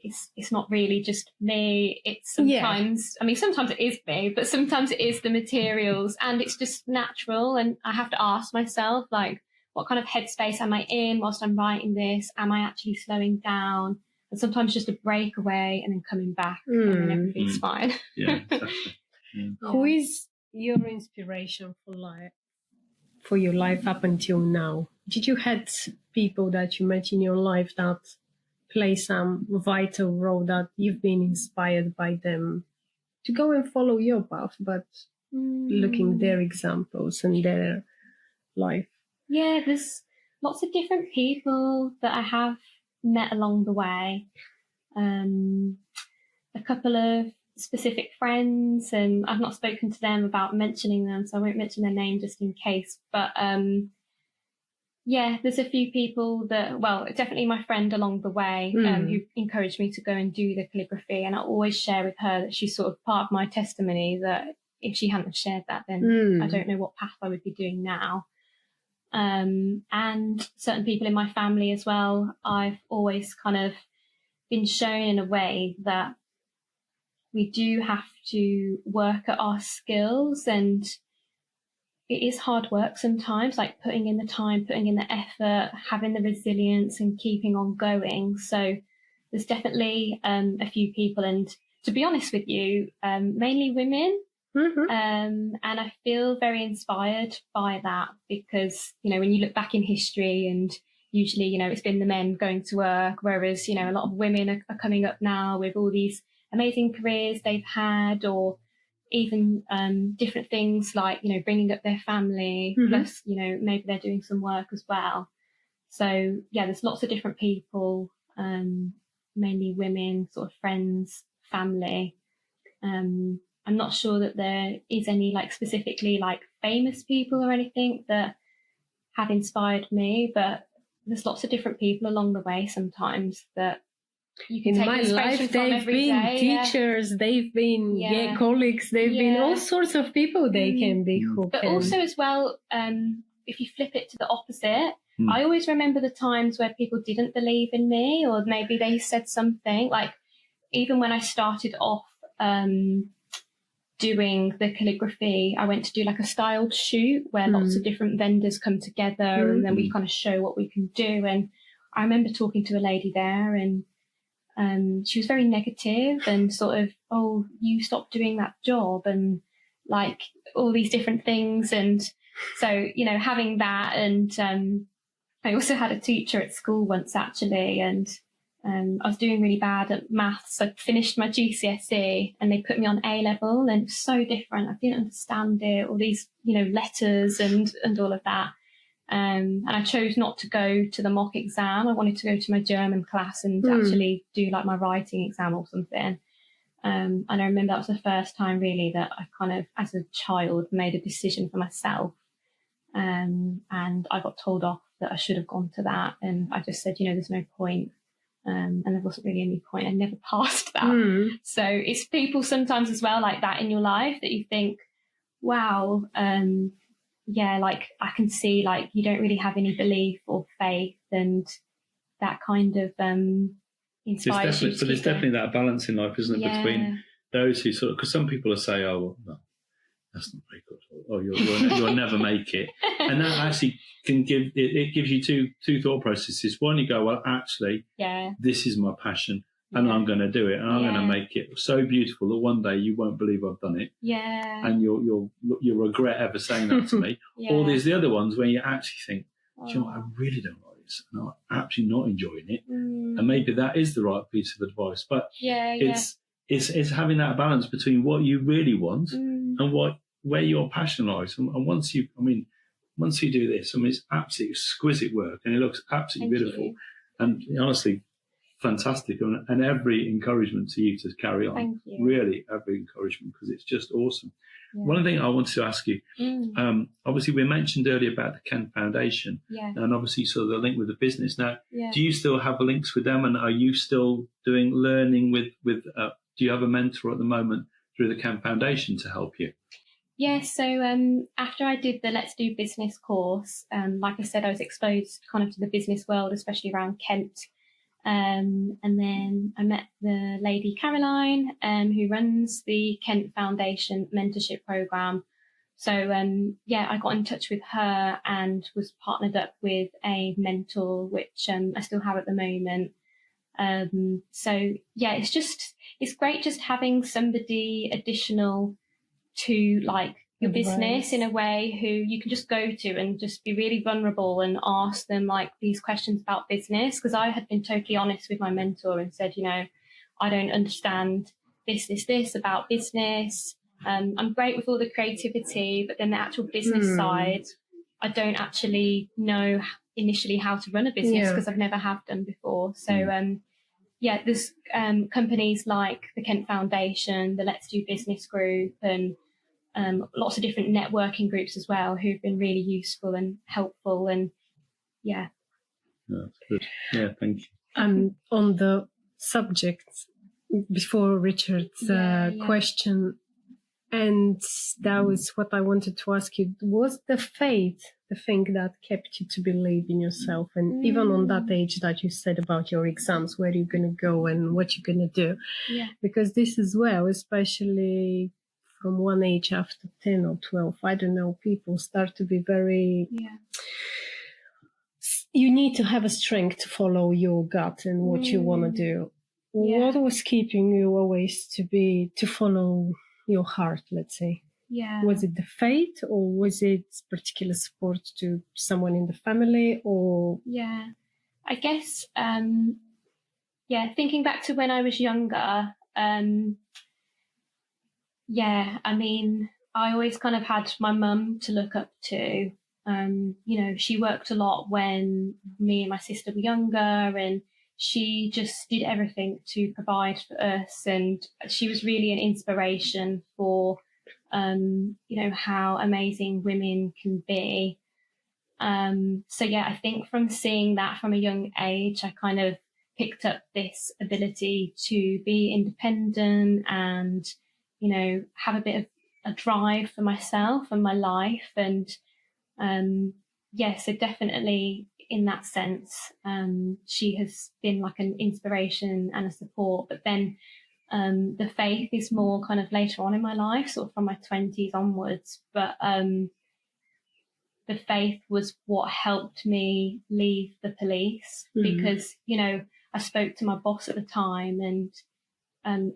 it's not really just me. It's sometimes, I mean, sometimes it is me, but sometimes it is the materials, and it's just natural. And I have to ask myself, like, what kind of headspace am I in whilst I'm writing this? Am I actually slowing down? And sometimes just a break away and then coming back, and then everything's fine. Yeah, exactly. Yeah. Who is your inspiration for your life up until now? Did you had people that you met in your life that play some vital role, that you've been inspired by them to go and follow your path, but looking their examples and their life? Yeah, there's lots of different people that I have met along the way. A couple of specific friends, and I've not spoken to them about mentioning them, so I won't mention their name just in case. But yeah, there's a few people that, well, definitely my friend along the way who encouraged me to go and do the calligraphy. And I always share with her that she's sort of part of my testimony, that if she hadn't shared that, then I don't know what path I would be doing now. And certain people in my family as well, I've always kind of been shown in a way that we do have to work at our skills, and it is hard work sometimes, like putting in the time, putting in the effort, having the resilience and keeping on going. So there's definitely a few people, and to be honest with you, mainly women. And I feel very inspired by that, because, when you look back in history, and usually, it's been the men going to work, whereas, a lot of women are coming up now with all these amazing careers they've had, or even different things like, bringing up their family, plus, maybe they're doing some work as well. So, yeah, there's lots of different people, mainly women, sort of friends, family. I'm not sure that there is any specifically famous people or anything that have inspired me, but there's lots of different people along the way sometimes that you can in take my inspiration life, from they've every been day. teachers, they've been colleagues, they've been all sorts of people. They can be who but can. also as well, if you flip it to the opposite, I always remember the times where people didn't believe in me, or maybe they said something, like even when I started off doing the calligraphy, I went to do a styled shoot where lots of different vendors come together and then we kind of show what we can do. And I remember talking to a lady there, and she was very negative and sort of, oh, you stopped doing that job, and all these different things. And so, having that, and I also had a teacher at school once actually, and I was doing really bad at maths. I finished my GCSE and they put me on A level, and it was so different. I didn't understand it, all these, letters and all of that. And I chose not to go to the mock exam. I wanted to go to my German class and actually do my writing exam or something. And I remember that was the first time really that I kind of, as a child, made a decision for myself. And I got told off that I should have gone to that. And I just said, there's no point. And there wasn't really any point. I never passed that. So it's people sometimes as well like that in your life that you think, wow, yeah, I can see you don't really have any belief or faith, and that kind of inspires you. But there's definitely that balance in life, isn't it, between those who sort of, because some people will say, oh, well, no, that's not very good, or you'll never make it, and that actually can give it gives you two thought processes. One, you go, well, actually, this is my passion, and I'm going to do it, and I'm going to make it so beautiful that one day you won't believe I've done it, and you'll regret ever saying that to me. Or there's the other ones where you actually think, do you know what, I really don't like this, and I'm actually not enjoying it, and maybe that is the right piece of advice. But it's having that balance between what you really want and where your passion lies. And once you do this, it's absolutely exquisite work, and it looks absolutely Thank beautiful. you. And honestly, fantastic, and every encouragement to you to carry on. Thank you. Really, every encouragement, because it's just awesome. Yeah. One thing I wanted to ask you, obviously we mentioned earlier about the Kent Foundation, and obviously sort of the link with the business. Now, do you still have links with them, and are you still doing learning with do you have a mentor at the moment through the Kent Foundation to help you? Yeah, so after I did the Let's Do Business course, like I said, I was exposed kind of to the business world, especially around Kent. And then I met the lady Caroline, who runs the Kent Foundation mentorship program. So I got in touch with her and was partnered up with a mentor, which I still have at the moment. It's great just having somebody additional to like your business in a way, who you can just go to and just be really vulnerable and ask them like these questions about business. Because I had been totally honest with my mentor and said, I don't understand this about business. I'm great with all the creativity, but then the actual business side, I don't actually know initially how to run a business because I've never have done before. So there's companies like the Kent Foundation, the Let's Do Business group, and lots of different networking groups as well, who've been really useful and helpful. And That's good. Yeah, thank you. On the subject before Richard's question, and that was what I wanted to ask you. Was the faith the thing that kept you to believe in yourself? And even on that age that you said about your exams, where you're going to go and what you're going to do? Yeah. Because this as well, especially from one age after 10 or 12, I don't know, people start to be very... You need to have a strength to follow your gut and what you want to do. What was keeping you always to follow your heart, let's say? Yeah. Was it the faith, or was it particular support to someone in the family, or? Yeah, I guess, thinking back to when I was younger, I always kind of had my mum to look up to. She worked a lot when me and my sister were younger, and she just did everything to provide for us. And she was really an inspiration for, how amazing women can be. I think from seeing that from a young age, I kind of picked up this ability to be independent and, have a bit of a drive for myself and my life. And, so definitely in that sense, she has been like an inspiration and a support. But then the faith is more kind of later on in my life, sort of from my 20s onwards. But the faith was what helped me leave the police, because, I spoke to my boss at the time, and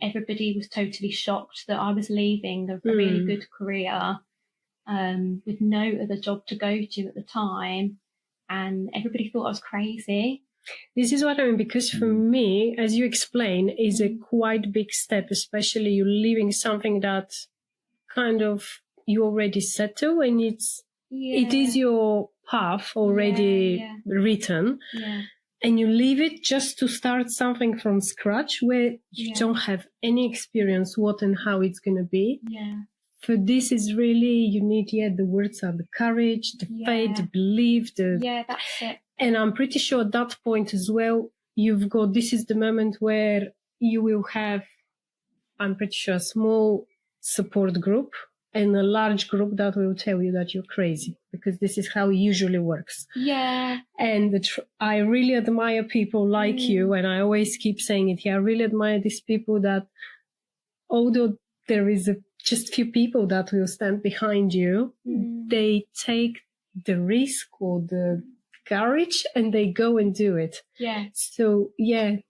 everybody was totally shocked that I was leaving a really good career with no other job to go to at the time. And everybody thought I was crazy. This is what I mean, because for me, as you explain, is a quite big step, especially you leaving something that kind of you already settle, and it is your path already written, and you leave it just to start something from scratch where you don't have any experience what and how it's going to be. For this is really, you need, the words are the courage, the faith, the belief, that's it. And I'm pretty sure at that point as well, this is the moment where you will have, I'm pretty sure, a small support group and a large group that will tell you that you're crazy, because this is how it usually works. Yeah. And I really admire people like you, and I always keep saying it here. I really admire these people that, although there is just few people that will stand behind you, they take the risk or the courage and they go and do it. Yeah. So,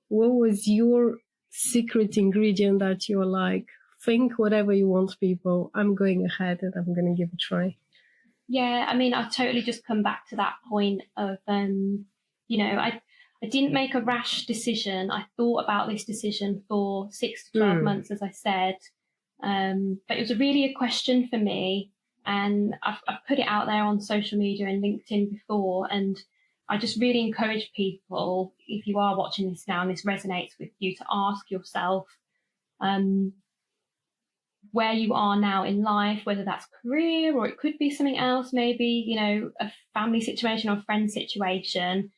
what was your secret ingredient that you're like, think whatever you want, people, I'm going ahead and I'm going to give it a try? Yeah, I've totally just come back to that point of, I didn't make a rash decision. I thought about this decision for 6 to 12 months, as I said. But it was really a question for me. And I've put it out there on social media and LinkedIn before. And I just really encourage people, if you are watching this now and this resonates with you, to ask yourself where you are now in life, whether that's career or it could be something else, maybe, you know, a family situation or a friend situation.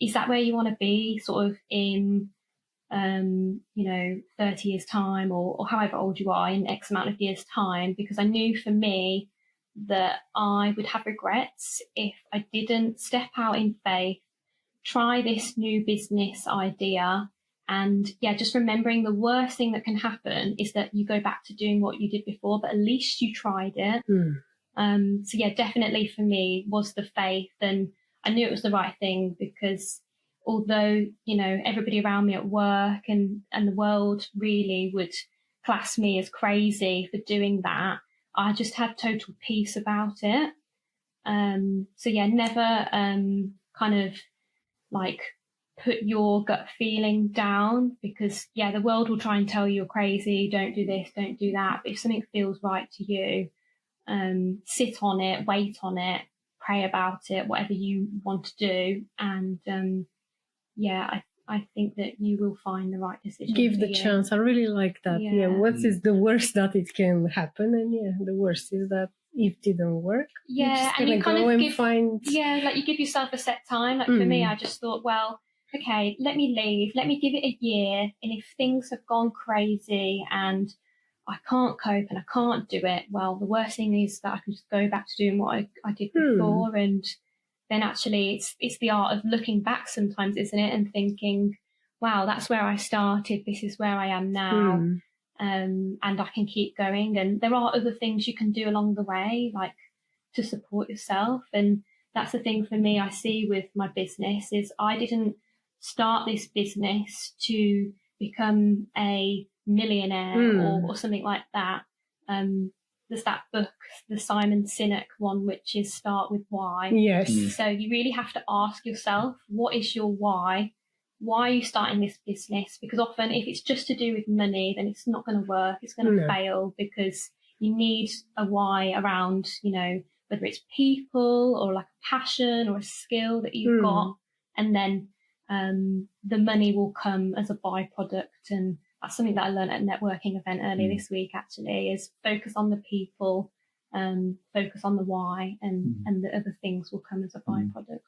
Is that where you want to be sort of in, 30 years time or however old you are in X amount of years time? Because I knew for me that I would have regrets if I didn't step out in faith, try this new business idea. And yeah, just remembering the worst thing that can happen is that you go back to doing what you did before, but at least you tried it. So yeah, definitely for me was the faith, and I knew it was the right thing, because although, you know, everybody around me at work and the world really would class me as crazy for doing that, I just had total peace about it. So yeah, never kind of like put your gut feeling down, because yeah, the world will try and tell you you're crazy, don't do this, don't do that. But if something feels right to you, sit on it, wait on it, pray about it, whatever you want to do. And I think that you will find the right decision. Give the chance. I really like that. Yeah. What is the worst that it can happen? And yeah, the worst is that if it didn't work, yeah, and you kind of like you give yourself a set time. Like for me, I just thought, well, okay, let me leave, let me give it a year, and if things have gone crazy and I can't cope and I can't do it, well, the worst thing is that I can just go back to doing what I did before. And then actually it's the art of looking back sometimes, isn't it, and thinking, wow, that's where I started, this is where I am now. And I can keep going. And there are other things you can do along the way, like to support yourself. And that's the thing for me I see with my business, is I didn't start this business to become a millionaire or something like that. There's that book, the Simon Sinek one, which is Start With Why. Yes. So you really have to ask yourself, what is your why? Why are you starting this business? Because often if it's just to do with money, then it's not going to work. It's going to fail, because you need a why around, you know, whether it's people or like a passion or a skill that you've got. And then the money will come as a byproduct. And that's something that I learned at a networking event earlier this week, actually, is focus on the people, focus on the why, and the other things will come as a byproduct.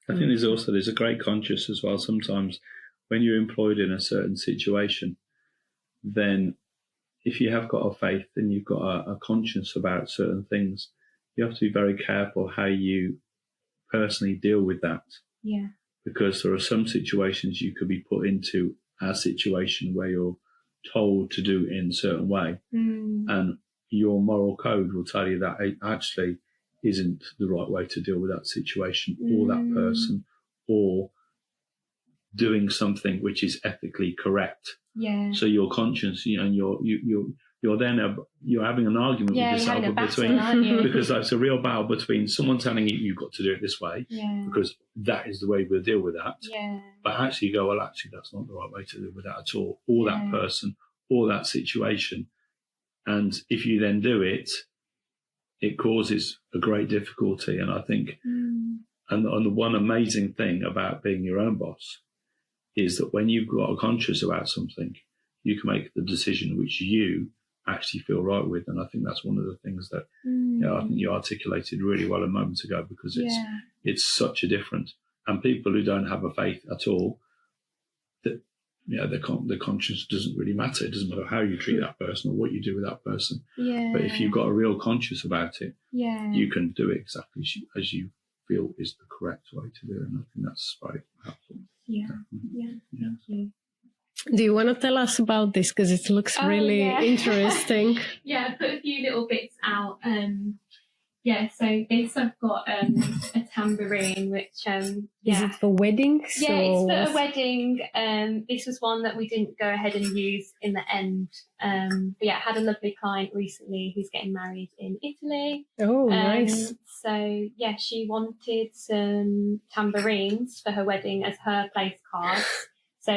I think there's a great conscience as well. Sometimes when you're employed in a certain situation, then if you have got a faith and you've got a conscience about certain things, you have to be very careful how you personally deal with that. Yeah. Because there are some situations you could be put into a situation where you're told to do it in a certain way, and your moral code will tell you that it actually isn't the right way to deal with that situation or that person, or doing something which is ethically correct. Yeah. So your conscience, you know, and you're then you're having an argument with yourself between, because that's a real battle between someone telling you you've got to do it this way, because that is the way we'll deal with that. Yeah. But actually you go, well, actually that's not the right way to deal with that at all, or that person, or that situation. And if you then do it, it causes a great difficulty. And I think, and the one amazing thing about being your own boss is that when you've got a conscience about something, you can make the decision which you actually feel right with. And I think that's one of the things that I think you articulated really well a moment ago, because it's such a difference. And people who don't have a faith at all, that their conscience doesn't really matter. It doesn't matter how you treat that person or what you do with that person. Yeah. But if you've got a real conscience about it, you can do it exactly as you feel is the correct way to do it. And I think that's very helpful. Yeah. Thank you. Do you want to tell us about this? Because it looks really interesting. Yeah, I put a few little bits out. Yeah, so this I've got a tambourine, which Is it for weddings? Yeah, or it's for a wedding. This was one that we didn't go ahead and use in the end. But yeah, I had a lovely client recently who's getting married in Italy. Oh, nice. So yeah, she wanted some tambourines for her wedding as her place cards. So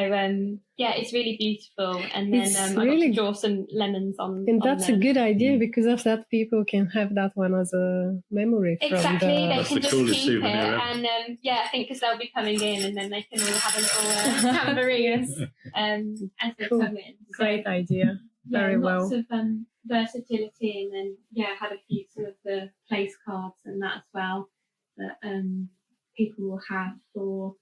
yeah, it's really beautiful. And then It's I got really- to draw some lemons on. And on that's a them. good idea, because of that people can have that one as a memory from Exactly, they That's can the just coolest keep it, souvenir ever. and yeah, I think because they'll be coming in, and then they can all have a little tambourines as they Cool. come in. So, Great idea. yeah, Very lots well. of versatility, and then yeah, I had a few sort of the place cards and that as well that people will have for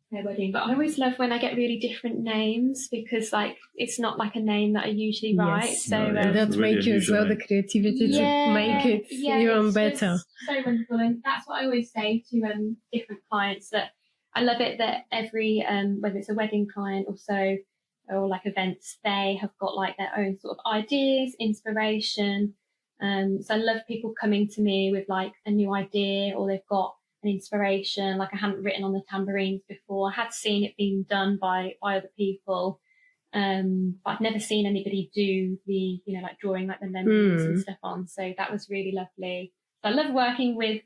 their wedding. But I always love when I get really different names, because like it's not like a name that I usually write. Yes. So No, yeah. That It's a really makes you as well the unusual creativity to make it even it's better. just so wonderful, and that's what I always say to different clients, that I love it that every whether it's a wedding client or so, or like events, they have got like their own sort of ideas, inspiration. So I love people coming to me with like a new idea, or they've got an inspiration. Like I hadn't written on the tambourines before. I had seen it being done by other people. But I'd never seen anybody do the, like drawing like the lemons and stuff on. So that was really lovely. So I love working with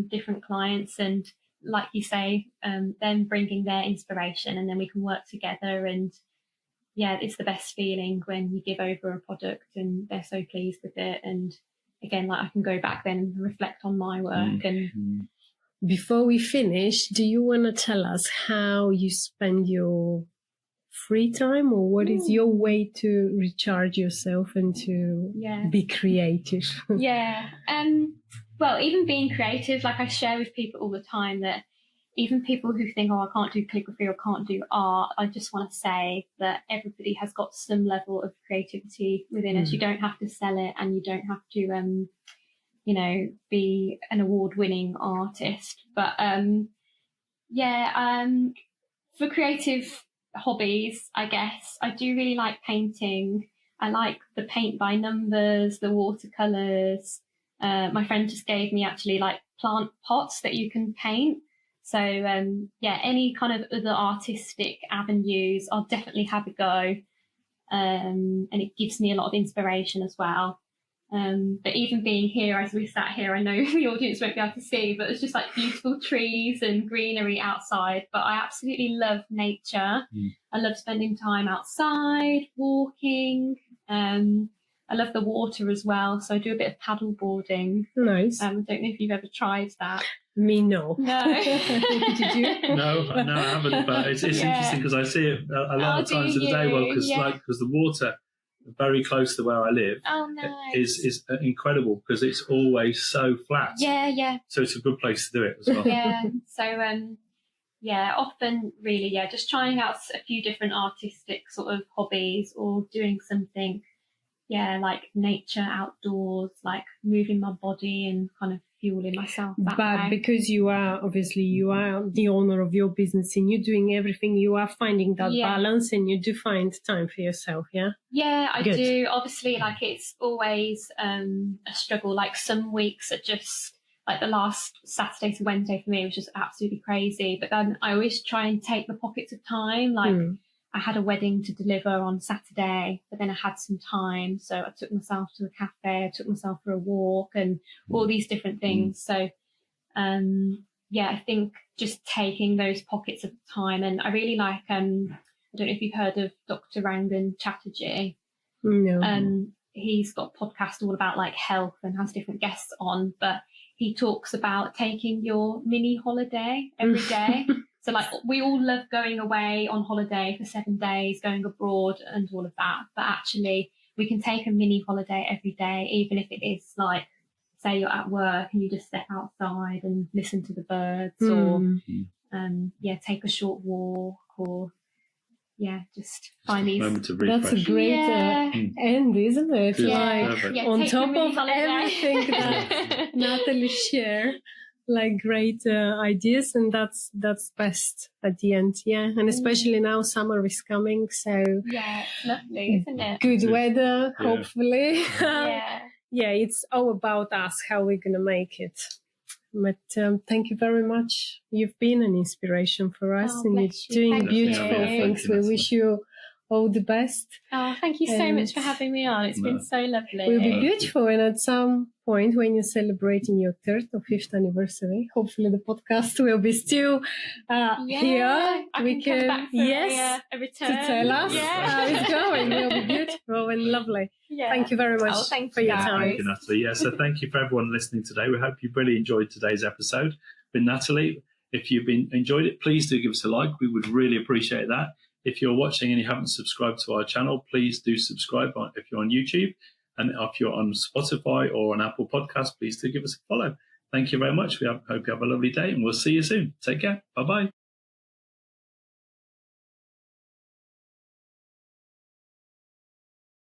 different clients, and like you say, them bringing their inspiration, and then we can work together. And yeah, it's the best feeling when you give over a product and they're so pleased with it. And again, like I can go back then and reflect on my work. And Before we finish, do you want to tell us how you spend your free time, or what is your way to recharge yourself and to be creative? Yeah. Well, even being creative, like I share with people all the time that even people who think, oh, I can't do calligraphy or can't do art, I just want to say that everybody has got some level of creativity within us. You don't have to sell it, and you don't have to, be an award-winning artist. But for creative hobbies, I guess I do really like painting. I like the paint by numbers, the watercolors. My friend just gave me actually like plant pots that you can paint. So any kind of other artistic avenues, I'll definitely have a go. And it gives me a lot of inspiration as well. But even being here, as we sat here, I know the audience won't be able to see, but it's just like beautiful trees and greenery outside. But I absolutely love nature. I love spending time outside, walking. I love the water as well, so I do a bit of paddle boarding. Nice. I don't know if you've ever tried that. Me, no. No. Did you? No, I haven't. But it's interesting because I see it a lot of times in the day. Well, because the water very close to where I live is incredible, because it's always so flat. Yeah. So it's a good place to do it as well. Yeah. So often really, just trying out a few different artistic sort of hobbies, or doing something, like nature outdoors, like moving my body and kind of fueling myself that way. Because you are the owner of your business and you're doing everything, you are finding that balance, and you do find time for yourself. Yeah, I do. Obviously, like it's always a struggle. Like some weeks are just like the last Saturday to Wednesday for me was just absolutely crazy. But then I always try and take the pockets of time. Like I had a wedding to deliver on Saturday, but then I had some time. So I took myself to a cafe, I took myself for a walk, and all these different things. So, I think just taking those pockets of time. And I really like, I don't know if you've heard of Dr. Rangan Chatterjee. No. He's got a podcast all about like health and has different guests on, but he talks about taking your mini holiday every day. So like we all love going away on holiday for 7 days, going abroad and all of that. But actually we can take a mini holiday every day, even if it is like, say you're at work and you just step outside and listen to the birds, or take a short walk, or just find these. Moment of refresh. That's a great end, isn't it? On top of everything that Natalie shared, like great ideas, and that's best at the end. And especially now summer is coming, so it's lovely, isn't it? Good weather, hopefully. yeah, it's all about us, how we're going to make it. But thank you very much. You've been an inspiration for us, Oh, and you're bless you. doing Thank beautiful you. things. Thank you, We wish you all the best. Oh, thank you so And much for having me on. It's been so lovely. It will be beautiful. And at some point, when you're celebrating your 3rd or 5th anniversary, hopefully the podcast will be still here. I can come back for a return. to tell us how it's going. It will be beautiful and lovely. Yeah. Thank you very much for your time. Thank you, Natalie. Yeah, so thank you for everyone listening today. We hope you've really enjoyed today's episode with Natalie. If you've enjoyed it, please do give us a like. We would really appreciate that. If you're watching and you haven't subscribed to our channel, please do subscribe if you're on YouTube. And if you're on Spotify or on Apple Podcasts, please do give us a follow. Thank you very much. We hope you have a lovely day, and we'll see you soon. Take care. Bye-bye.